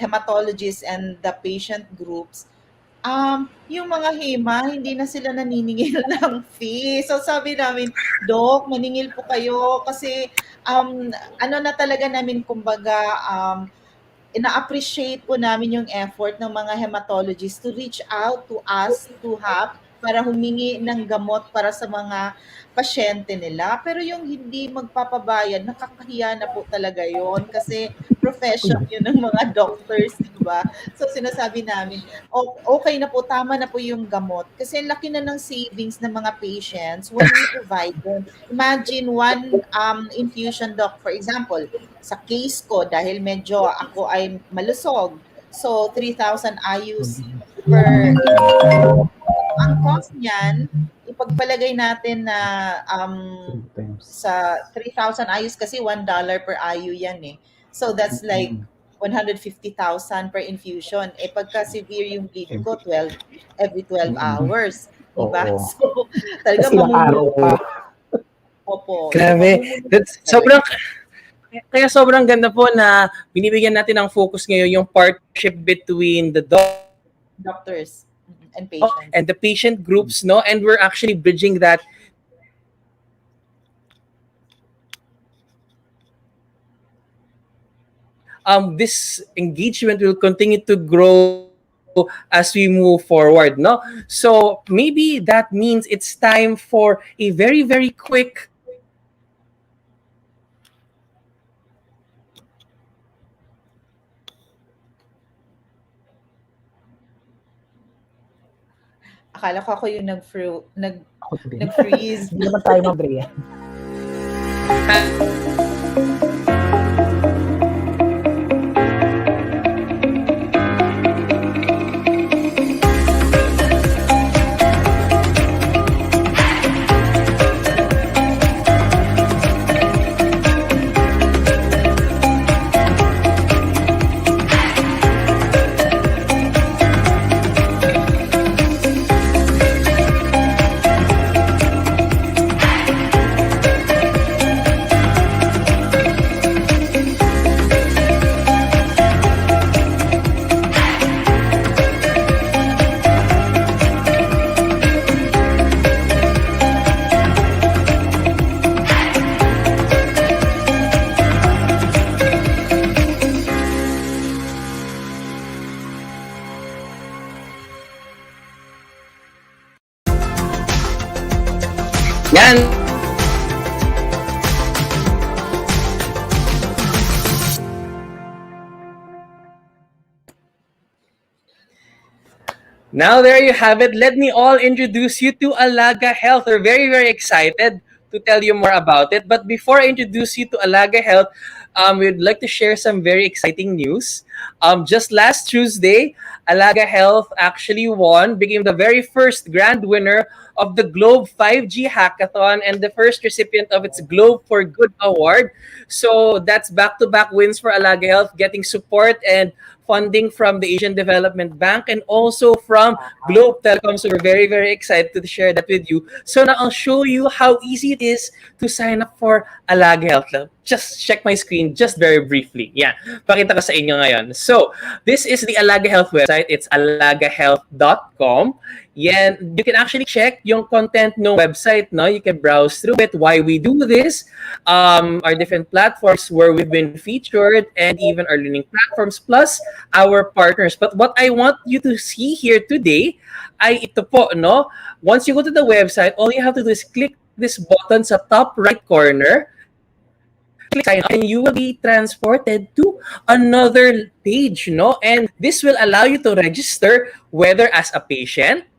hematologists and the patient groups, yung mga hema, hindi na sila naniningil ng fee. So sabi namin, Doc, maningil po kayo kasi ano na talaga namin, kumbaga, ina-appreciate po namin yung effort ng mga hematologists to reach out to us, to HAP, para humingi ng gamot para sa mga pasyente nila. Pero yung hindi magpapabayad, nakakahiya na po talaga yon kasi profession yun ng mga doctors, di ba? So sinasabi namin, okay na po, tama na po yung gamot. Kasi laki na ng savings ng mga patients when we provide them. Imagine one infusion, doc, for example, sa case ko, dahil medyo ako ay malusog, so 3,000 IUs per ang cost niyan, ipagpalagay natin na sa 3,000 IUs kasi $1 per IU yan So that's like 150,000 per infusion. Pagka severe yung bleed ko, every 12 hours. Diba? So talaga mamumulong. Opo. Grabe. Kaya sobrang ganda po na binibigyan natin ng focus ngayon yung partnership between the doctors and patients and the patient groups, no? And we're actually bridging that this engagement will continue to grow as we move forward, no? So maybe that means it's time for a very, very quick akala ko ako yung nag-freeze. Hindi naman tayo, Andrea. Yan. Now there you have it. Let me all introduce you to Alaga Health. We're very, very excited to tell you more about it. But before I introduce you to Alaga Health, we'd like to share some very exciting news. Just last Tuesday, Alaga Health actually became the very first grand winner of the Globe 5G Hackathon and the first recipient of its Globe for Good Award. So that's back-to-back wins for Alaga Health, getting support and funding from the Asian Development Bank and also from Globe Telecom. So we're very, very excited to share that with you. So now I'll show you how easy it is to sign up for Alaga Health. Just check my screen just very briefly. Yeah, pakita ko sa inyo ngayon. So this is the Alaga Health website. It's alagahealth.com. Yeah, you can actually check yung content no website. No, you can browse through it. Why we do this, our different platforms where we've been featured, and even our learning platforms plus our partners. But what I want you to see here today, ay ito po, no. Once you go to the website, all you have to do is click this button sa top right corner. Click sign up, and you will be transported to another page, no. And this will allow you to register whether as a patient,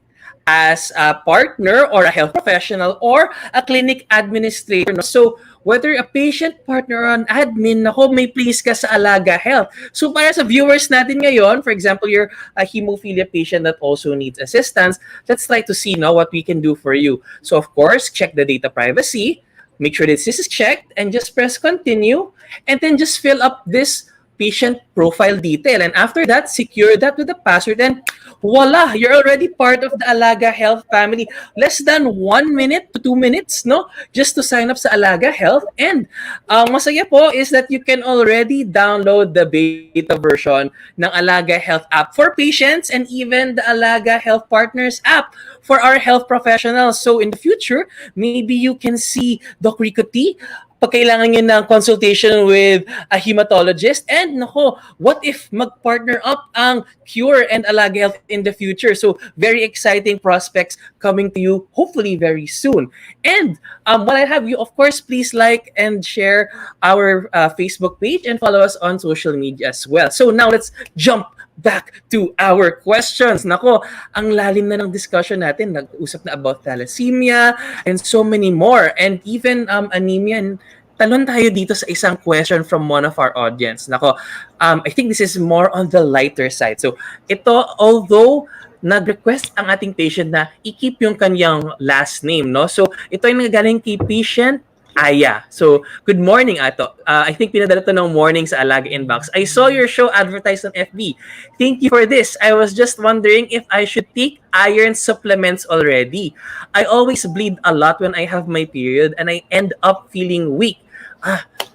as a partner or a health professional or a clinic administrator. So whether a patient, partner, or an admin, nako, may place ka sa Alaga Health. So para sa viewers natin ngayon, for example, you're a hemophilia patient that also needs assistance, let's try to see now what we can do for you. So of course, check the data privacy, make sure this is checked, and just press continue, and then just fill up this patient profile detail. And after that, secure that with a password, and voila, you're already part of the Alaga Health family. Less than 1 minute to 2 minutes, no? Just to sign up sa Alaga Health. And masaya po is that you can already download the beta version ng Alaga Health app for patients and even the Alaga Health Partners app for our health professionals. So in the future, maybe you can see Doc Rico Tee pag kailangan nyo ng consultation with a hematologist. And nako, what if mag-partner up ang Cure and Alaga Health in the future? So very exciting prospects coming to you hopefully very soon. And while I have you, of course, please like and share our Facebook page and follow us on social media as well. So now let's jump back to our questions. Nako, ang lalim na ng discussion natin. Nag-usap na about thalassemia and so many more. And even anemia. And talon tayo dito sa isang question from one of our audience. Nako, I think this is more on the lighter side. So ito, although nag-request ang ating patient na i-keep yung kanyang last name, no? So ito ay nanggaling kay patient Aya. So, good morning, Ato. I think pinadala to ng morning sa Alaga Inbox. I saw your show advertised on FB. Thank you for this. I was just wondering if I should take iron supplements already. I always bleed a lot when I have my period and I end up feeling weak.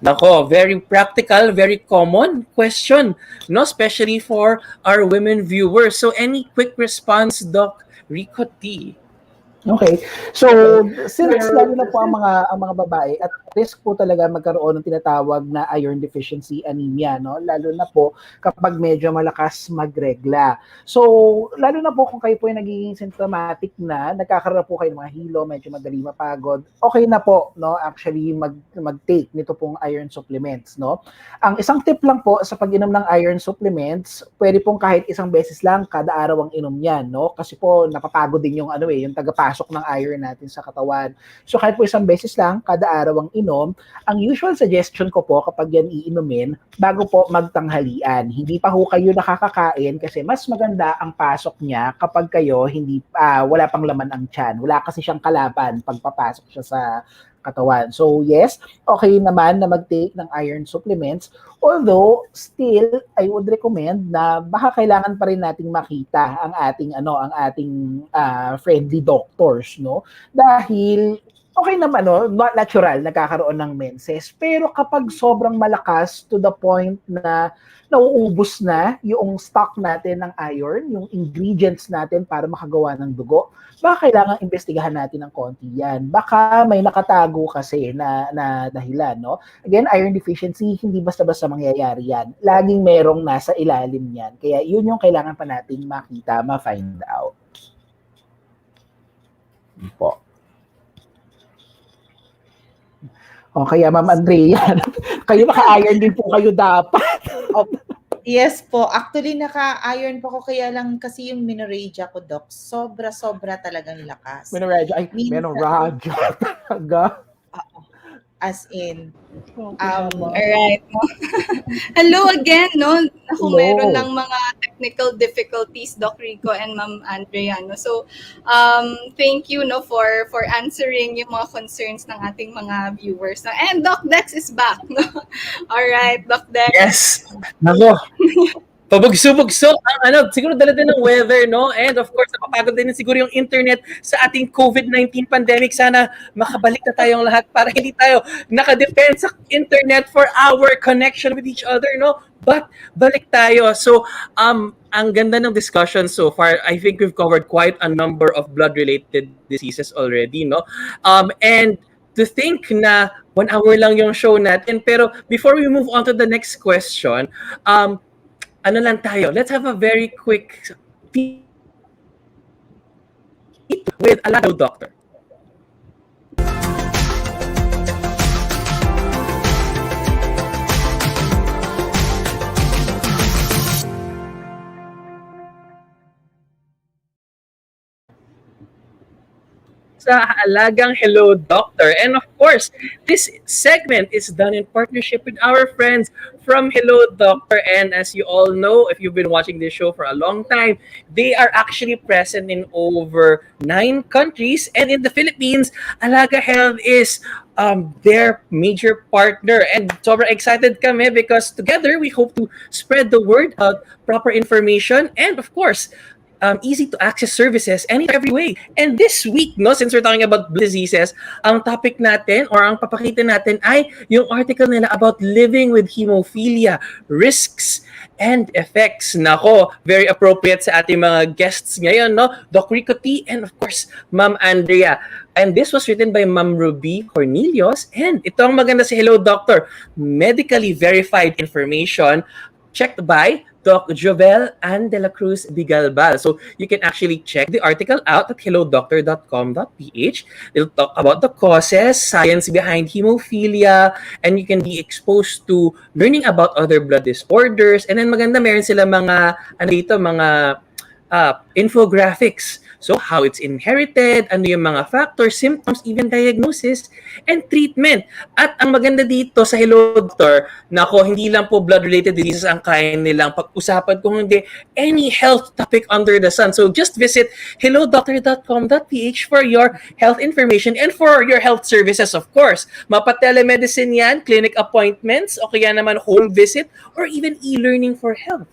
Nako, very practical, very common question, no? Especially for our women viewers. So, any quick response, Doc Rico Tee? Okay. So, since lalo na po ang mga babae at risk po talaga magkaroon ng tinatawag na iron deficiency anemia, no? Lalo na po kapag medyo malakas magregla. So, lalo na po kung kayo po ay nagiging symptomatic na, nagkakaroon po kayo ng mga hilo, medyo madali mapagod, okay na po, no? Actually, mag-take nito pong iron supplements, no? Ang isang tip lang po sa pag-inom ng iron supplements, pwede pong kahit isang beses lang kada araw ang inom yan, no? Kasi po napapagod din yung yung tagapasok ng iron natin sa katawan. So kahit po isang beses lang kada araw ang inom, ang usual suggestion ko po kapag yan iinumin, bago po magtanghalian. Hindi pa ho kayo nakakakain kasi mas maganda ang pasok niya kapag kayo wala pang laman ang tiyan. Wala kasi siyang kalaban pag papasok siya sa katawan. So yes, okay naman na mag-take ng iron supplements. Although still I would recommend na baka kailangan pa rin nating makita ang ating friendly doctors, no? Dahil okay naman, no? Natural nagkakaroon ng menses. Pero kapag sobrang malakas to the point na nauubos na yung stock natin ng iron, yung ingredients natin para makagawa ng dugo, baka kailangan investigahan natin ng konti yan. Baka may nakatago kasi na dahilan, no? Again, iron deficiency, hindi basta-basta mangyayari yan. Laging merong nasa ilalim yan. Kaya yun yung kailangan pa nating makita, ma-find out. Po. O kaya Ma'am Andrea, kayo naka-iron din po kayo dapat. Yes po. Actually, naka-iron po ko kaya lang kasi yung menorrhagia ko, Doc. Sobra-sobra talagang lakas. Menorrhagia. Ay, menorrhagia talaga. As in, Alright. No? Hello again, no? Ako Hello. meron lang mga technical difficulties, Doc Rico and Ma'am Andrea, no? So, thank you, no, for answering yung mga concerns ng ating mga viewers. No? And Doc Dex is back, no? Alright, Doc Dex. Yes. Nako. Pabugso-bugso ang siguro dala din ng weather, no? And of course, napapagod din siguro yung internet sa ating COVID-19 pandemic. Sana makabalik na tayong lahat para hindi tayo nakadepend sa internet for our connection with each other, no? But balik tayo. So, ang ganda ng discussion so far. I think we've covered quite a number of blood-related diseases already, no? And to think na 1 hour lang yung show natin. Pero before we move on to the next question, ano lang tayo, let's have a very quick peek with Alaga Doctor. Sa Alagang Hello Doctor. And of course, this segment is done in partnership with our friends from Hello Doctor. And as you all know, if you've been watching this show for a long time, they are actually present in over 9 countries. And in the Philippines, Alaga Health is their major partner. And sobrang excited kami because together we hope to spread the word about proper information and of course, easy to access services any every way. And this week, no, since we're talking about diseases, ang topic natin or ang papakita natin ay yung article nila about living with hemophilia, risks and effects. Nako, very appropriate sa ating mga guests ngayon, no? Doc Rico Tee and of course, Ma'am Andrea. And this was written by Ma'am Ruby Cornelius. And ito ang maganda si Hello Doctor, medically verified information checked by Doc Jovel and De La Cruz Bigalbal. So you can actually check the article out at hellodoctor.com.ph. It'll talk about the causes, science behind hemophilia, and you can be exposed to learning about other blood disorders. And then maganda, meron sila mga, infographics. So how it's inherited, ano yung mga factors, symptoms, even diagnosis, and treatment. At ang maganda dito sa Hello Doctor, nako, hindi lang po blood-related diseases ang kaya nilang pag-usapan, kung hindi any health topic under the sun. So just visit hellodoctor.com.ph for your health information and for your health services, of course. Mapa-telemedicine yan, clinic appointments, o kaya naman home visit, or even e-learning for health.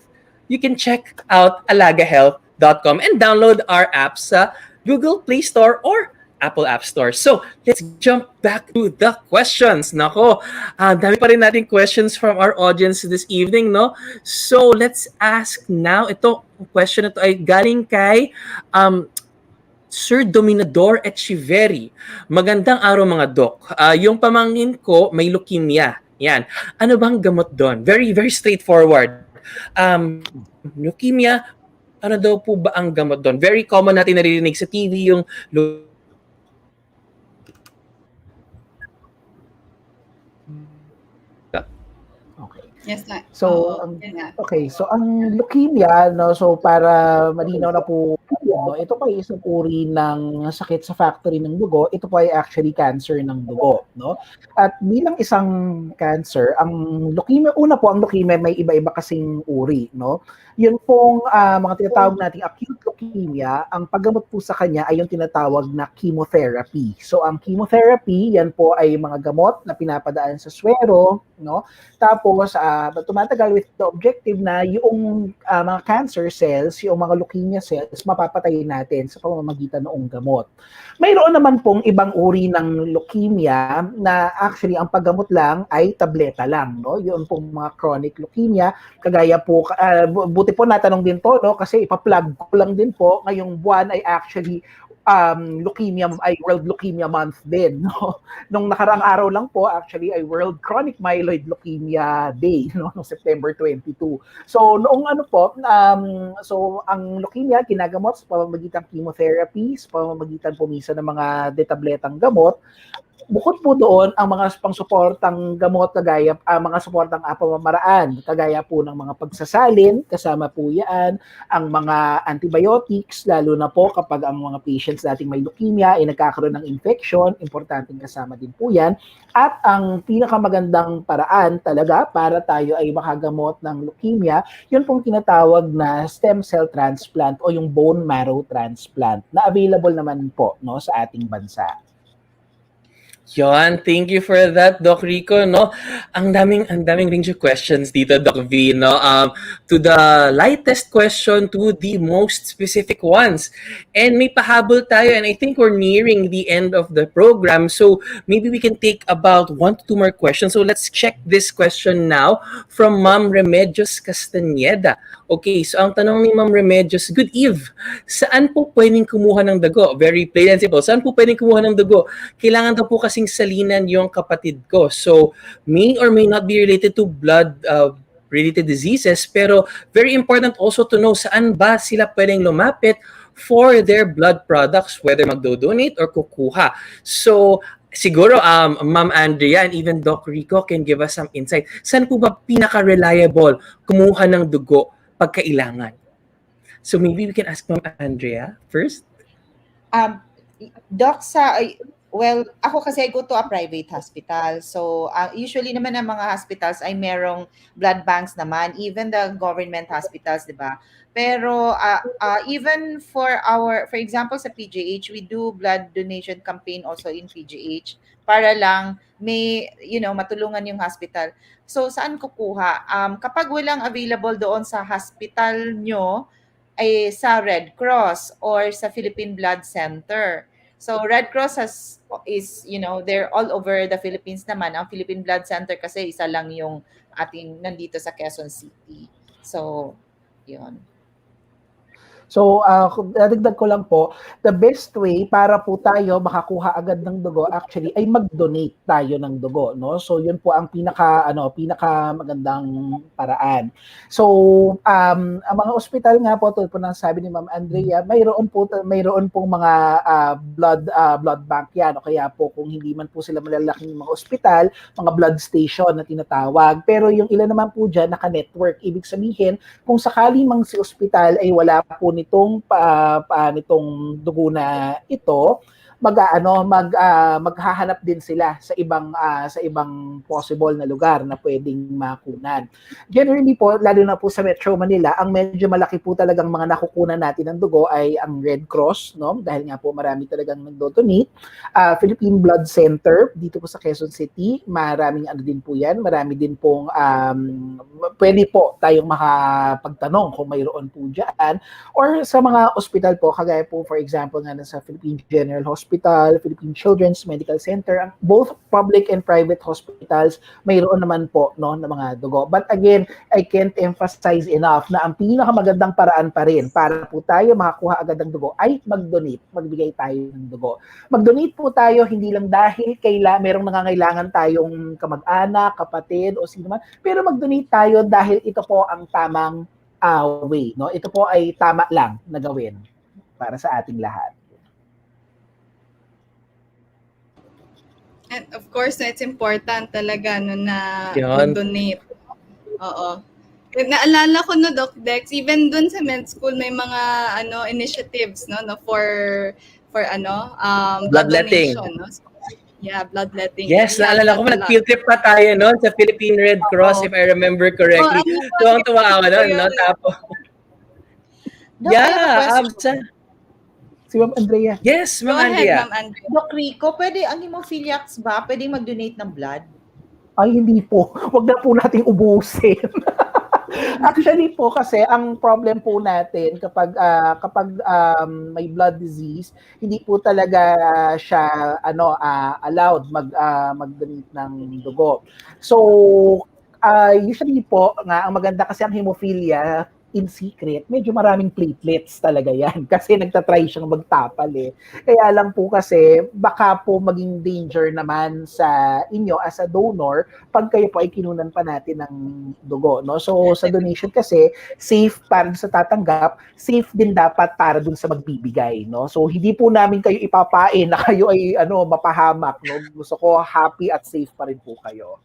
You can check out alagahealth.com and download our apps sa Google Play Store or Apple App Store. So, let's jump back to the questions. Nako, dami pa rin natin questions from our audience this evening, no? So, let's ask now. Ito, question na ito ay galing kay Sir Dominador Echiveri. Magandang araw mga doc. Yung pamangkin ko may leukemia. Yan. Ano bang gamot doon? Very, very straightforward. Leukemia, ano daw po ba ang gamot doon? Very common natin naririnig sa TV yung Yes, na. So, ang leukemia, no, so para malinaw na po, no, ito pa ay isang uri ng sakit sa factory ng dugo. Ito pa ay actually cancer ng dugo, no? At bilang isang cancer, ang leukemia, una po, ang leukemia may iba-iba kasing uri, no? Yun pong mga tinatawag nating acute leukemia, ang paggamot po sa kanya ay yung tinatawag na chemotherapy. So, ang chemotherapy, yan po ay mga gamot na pinapadaan sa swero, no? Tapos, tumatagal with the objective na yung mga cancer cells, yung mga leukemia cells, mapapatay natin sa pamamagitan ng gamot. Mayroon naman pong ibang uri ng leukemia na actually ang paggamot lang ay tableta lang, no? Yun pong mga chronic leukemia, kagaya po, buti po natanong din to, no? Kasi ipa-plug ko lang din po, ngayong buwan ay actually leukemia ay World Leukemia Month din, no? Nung nakaraang araw lang po actually ay World Chronic Myeloid Leukemia Day, no, no September 22. So noong ano po, so ang leukemia ginagamot sa pamamagitan ng chemotherapy, sa pamamagitan po minsan ng mga detabletang gamot. bukod po doon, ang mga pangsuportang gamot kagaya, mga suportang pamamaraan, kagaya po ng mga pagsasalin, kasama po yan, ang mga antibiotics, lalo na po kapag ang mga patients nating may leukemia ay nagkakaroon ng infection, importanteng kasama din po yan. At ang pinakamagandang paraan talaga para tayo ay makagamot ng leukemia, yun pong tinatawag na stem cell transplant o yung bone marrow transplant na available naman po, no, sa ating bansa. Yon, thank you for that, Doc Rico, no? Ang daming range of questions dito, Doc V, no? To the lightest question to the most specific ones. And may pahabol tayo, and I think we're nearing the end of the program, so maybe we can take about 1 to 2 more questions. So let's check this question now from Ma'am Remedios Castañeda. Okay, so ang tanong ni Ma'am Remedios, good eve, saan po pwedeng kumuha ng dugo? Very plain and simple. Saan po pwedeng kumuha ng dugo? Kailangan daw po kasing salinan yung kapatid ko. So, may or may not be related to blood related diseases, pero very important also to know saan ba sila pwedeng lumapit for their blood products, whether magdo-donate or kukuha. So, siguro Ma'am Andrea and even Doc Rico can give us some insight. Saan po ba pinaka-reliable kumuha ng dugo pag kailangan? So maybe we can ask Ma'am Andrea first. Doc, well, ako kasi I go to a private hospital. So, usually naman ang mga hospitals ay merong blood banks naman, even the government hospitals, di ba? Pero even for example, sa PGH, we do blood donation campaign also in PGH para lang may, matulungan yung hospital. So, saan kukuha? Kapag walang available doon sa hospital nyo, ay sa Red Cross or sa Philippine Blood Center. So Red Cross they're all over the Philippines naman. Ang Philippine Blood Center kasi isa lang yung ating nandito sa Quezon City. So, yun. So, dadagdag ko lang po, the best way para po tayo makakuha agad ng dugo actually ay mag-donate tayo ng dugo, no? So, yun po ang pinaka magandang paraan. So, ang mga ospital nga po, tulad po ng sabi ni Ma'am Andrea, mayroon pong mga blood bank yan, o kaya po kung hindi man po sila malalaking mga ospital, mga blood station na tinatawag. Pero yung ilan naman po dyan, naka-network. Ibig sabihin, kung sakali mang si ospital ay wala po nitong dugo na ito, maghahanap din sila sa ibang possible na lugar na pwedeng makunan. Generally po, lalo na po sa Metro Manila, ang medyo malaki po talagang mga nakukunan natin ng dugo ay ang Red Cross, no? Dahil nga po marami talagang nagdo-donate. Philippine Blood Center dito po sa Quezon City, maraming din po yan, marami din pong pwede po tayong makapagtanong kung mayroon po dyan, or sa mga ospital po, kagaya po for example nga sa Philippine General Hospital, Philippine Children's Medical Center, both public and private hospitals, mayroon naman po, no, ng mga dugo. But again, I can't emphasize enough na ang pinakamagandang paraan pa rin para po tayo makakuha agad ng dugo ay mag-donate, magbigay tayo ng dugo. Mag-donate po tayo hindi lang dahil merong nangangailangan tayong kamag-anak, kapatid o sino man, pero mag-donate tayo dahil ito po ang tamang way, no? Ito po ay tama lang na gawin para sa ating lahat. And of course, it's important talaga na Yun. mag-donate. Oo. Naalala ko no, Doc Dex, even dun sa med school may mga initiatives no for Bloodletting. donation, no? So, yeah, bloodletting. Yes, naalala ko, nag-field trip pa tayo noon sa Philippine Red Cross, if I remember correctly. Tuwang-tuwa ako noon, no? Tapos, si Ma'am Andrea. Yes, Ma'am Andrea. Andrea. Doc Rico, pwede ang hemophiliacs ba? Pwede mag-donate ng blood? Ay, hindi po. Huwag na po nating ubusin. Actually po kasi ang problem po natin kapag may blood disease, hindi po talaga siya allowed mag-donate ng dugo. So usually po nga ang maganda kasi ang hemophilia, in secret, medyo maraming platelets talaga yan kasi nagtatry siyang magtapal eh. Kaya lang po kasi baka po maging danger naman sa inyo as a donor pag kayo po ay kinunan pa natin ng dugo, no? So sa donation kasi safe para sa tatanggap, safe din dapat para dun sa magbibigay, no? So hindi po namin kayo ipapain na kayo ay mapahamak, no? Gusto ko happy at safe pa rin po kayo.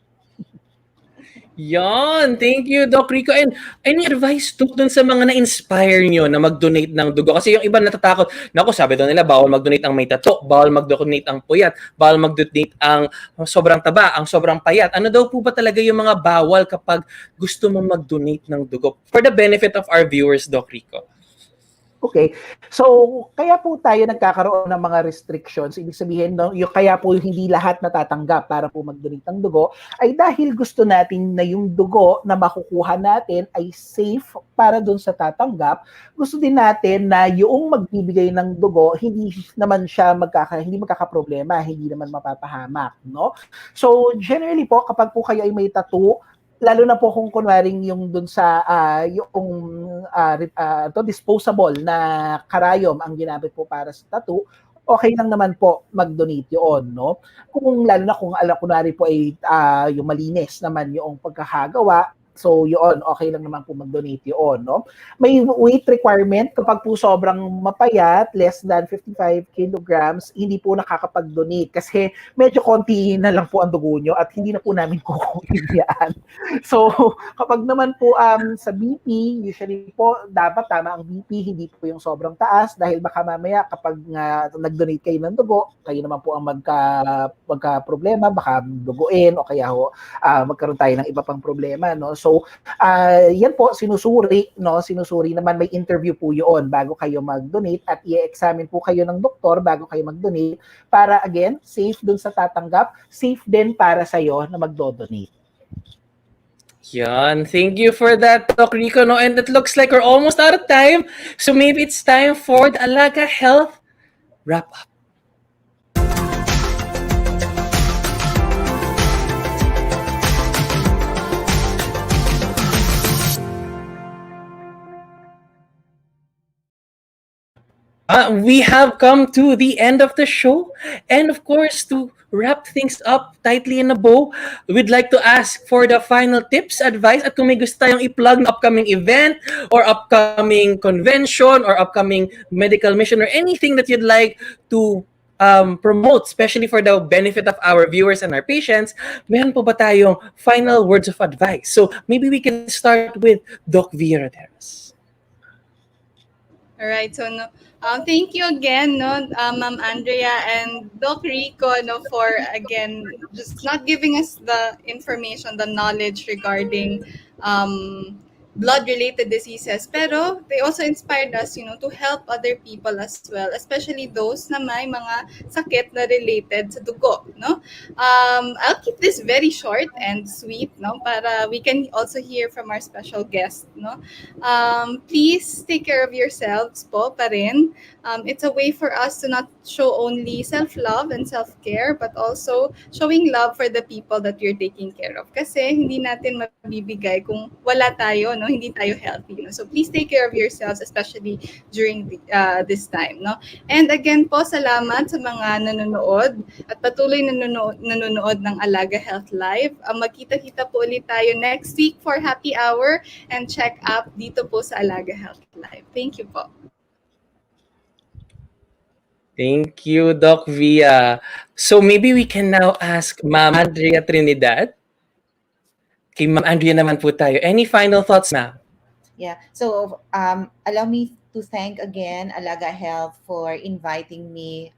Yan, thank you Doc Rico. And any advice to dun sa mga na-inspire nyo na mag-donate ng dugo? Kasi yung iba natatakot, naku sabi daw nila bawal mag-donate ang may tato, bawal mag-donate ang puyat, bawal mag-donate ang sobrang taba, ang sobrang payat. Ano daw po ba talaga yung mga bawal kapag gusto mo mag-donate ng dugo? For the benefit of our viewers, Doc Rico. Okay. So, kaya po tayo nagkakaroon ng mga restrictions. Ibig sabihin, no, kaya po hindi lahat natatanggap para po mag-donate ng dugo ay dahil gusto natin na yung dugo na makukuha natin ay safe para doon sa tatanggap. Gusto din natin na yung magbibigay ng dugo, hindi naman siya hindi magkakaproblema, hindi naman mapapahamak, no? So, generally po, kapag po kayo ay may tattoo, lalo na po kung kunwaring yung dun sa disposable na karayom ang ginamit po para sa tattoo, okay lang naman po mag-donate yun, no? Kung lalo na kung kunwari po ay yung malinis naman yung pagkakagawa, so yun, okay lang naman po mag-donate yun, no? May weight requirement kapag po sobrang mapayat, less than 55 kilograms, hindi po nakakapag-donate kasi medyo konti na lang po ang dugo nyo at hindi na po namin kukunin yan. So, kapag naman po sa BP, usually po dapat tama ang BP, hindi po yung sobrang taas dahil baka mamaya kapag nag-donate kayo ng dugo, kayo naman po ang magka-problema, baka duguin o kaya magkaroon tayo ng iba pang problema, no? So, yan po, sinusuri, no? Sinusuri naman, may interview po yun bago kayo mag-donate at i-examine po kayo ng doktor bago kayo mag-donate para, again, safe dun sa tatanggap, safe din para sa'yo na mag-donate. Yan, thank you for that, Doc Rico. No? And it looks like we're almost out of time. So maybe it's time for the Alaga Health wrap-up. We have come to the end of the show. And of course, to wrap things up tightly in a bow, we'd like to ask for the final tips, advice, at kung may gusto tayong i-plug na upcoming event or upcoming convention or upcoming medical mission or anything that you'd like to promote, especially for the benefit of our viewers and our patients, meron po ba tayong final words of advice? So maybe we can start with Doc Jucille Roderos. All right, so thank you again, Ma'am Andrea and Doc Rico, for again just not giving us the information, the knowledge regarding blood-related diseases, pero they also inspired us, to help other people as well, especially those na may mga sakit na related sa dugo, no? I'll keep this very short and sweet, no? Para we can also hear from our special guest, no? Please take care of yourselves po pa rin. It's a way for us to not show only self-love and self-care, but also showing love for the people that you're taking care of. Kasi hindi natin mabibigay kung wala tayo, no? Hindi tayo healthy, no? So please take care of yourselves, especially during this time, no? And again po, salamat sa mga nanonood at patuloy nanonood ng Alaga Health Live. Magkita-kita po ulit tayo next week for happy hour and check up dito po sa Alaga Health Live. Thank you po. Thank you, Doc Via. So maybe we can now ask Ma'am Andrea Trinidad. Kay Ma'am Andrea naman po tayo. Any final thoughts, ma'am? Yeah. So, allow me to thank again Alaga Health for inviting me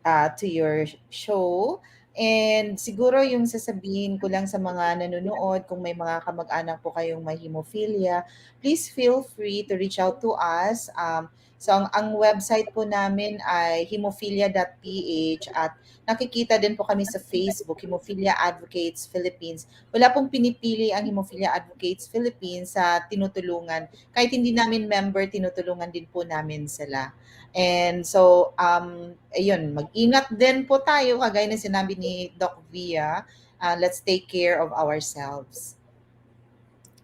to your show. And siguro yung sasabihin ko lang sa mga nanonood, kung may mga kamag-anak po kayong may hemophilia, please feel free to reach out to us. So ang website po namin ay hemophilia.ph at nakikita din po kami sa Facebook, Hemophilia Advocates Philippines. Wala pong pinipili ang Hemophilia Advocates Philippines sa tinutulungan. Kahit hindi namin member, tinutulungan din po namin sila. And so, ayun, mag-ingat din po tayo, kagaya na sinabi ni Doc Via. Let's take care of ourselves.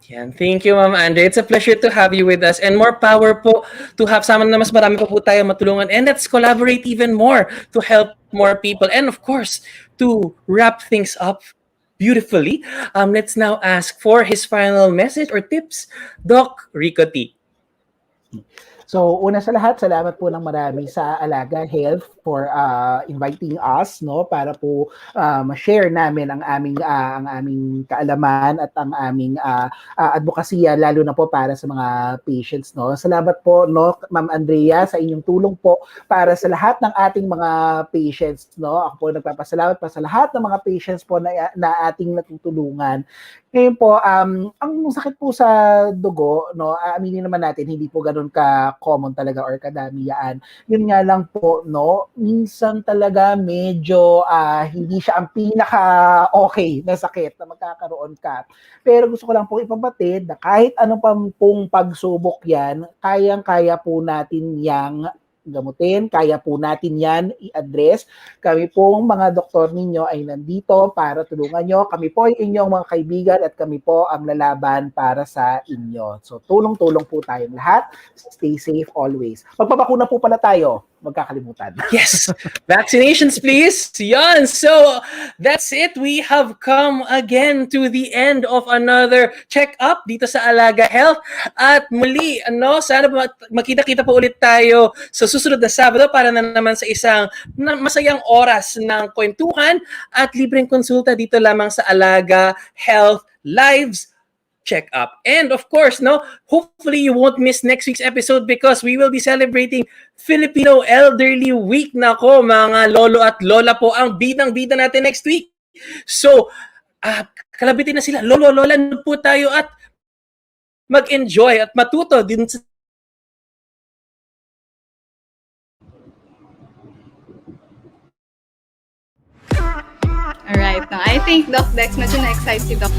Yan. Thank you, Ma'am Andrea. It's a pleasure to have you with us. And more power po to have sama na mas marami pa po tayo matulungan. And let's collaborate even more to help more people. And of course, to wrap things up beautifully, let's now ask for his final message or tips, Doc Rico Tee. So, una sa lahat, salamat po ng marami sa Alaga Health for inviting us, no, para po ma-share namin ang aming kaalaman at ang aming advokasya, lalo na po para sa mga patients, no. Salamat po, no, Ma'am Andrea, sa inyong tulong po para sa lahat ng ating mga patients, no. Ako po nagpapasalamat pa sa lahat ng mga patients po na ating natutulungan. Ngayon po, ang sakit po sa dugo, no, aminin naman natin, hindi po ganun ka-common talaga or kadamiyaan. Yun nga lang po, no, minsan talaga medyo hindi siya ang pinaka-okay na sakit na magkakaroon ka. Pero gusto ko lang po ipabatid na kahit ano pong pagsubok yan, kayang-kaya po natin yang gamutin, kaya po natin yan i-address. Kami pong mga doktor ninyo ay nandito para tulungan nyo. Kami po ay inyong mga kaibigan at kami po ang lalaban para sa inyo. So tulong-tulong po tayong lahat. Stay safe always. Magpapakuna po pala tayo. Magkakalimutan. Yes! Vaccinations, please! Yan! So, that's it. We have come again to the end of another check-up dito sa Alaga Health. At muli, sana makita-kita po ulit tayo sa susunod na Sabado para na naman sa isang masayang oras ng kwentuhan at libreng konsulta dito lamang sa Alaga Health Lives Check-up. And of course, hopefully you won't miss next week's episode because we will be celebrating Filipino Elderly Week. Nako, mga lolo at lola po ang bidang-bida natin next week. So, kalabitin na sila. Lolo, lola, po tayo at mag-enjoy at matuto din sa Alright, I think Doc Dex, medyo na-excite si Doc.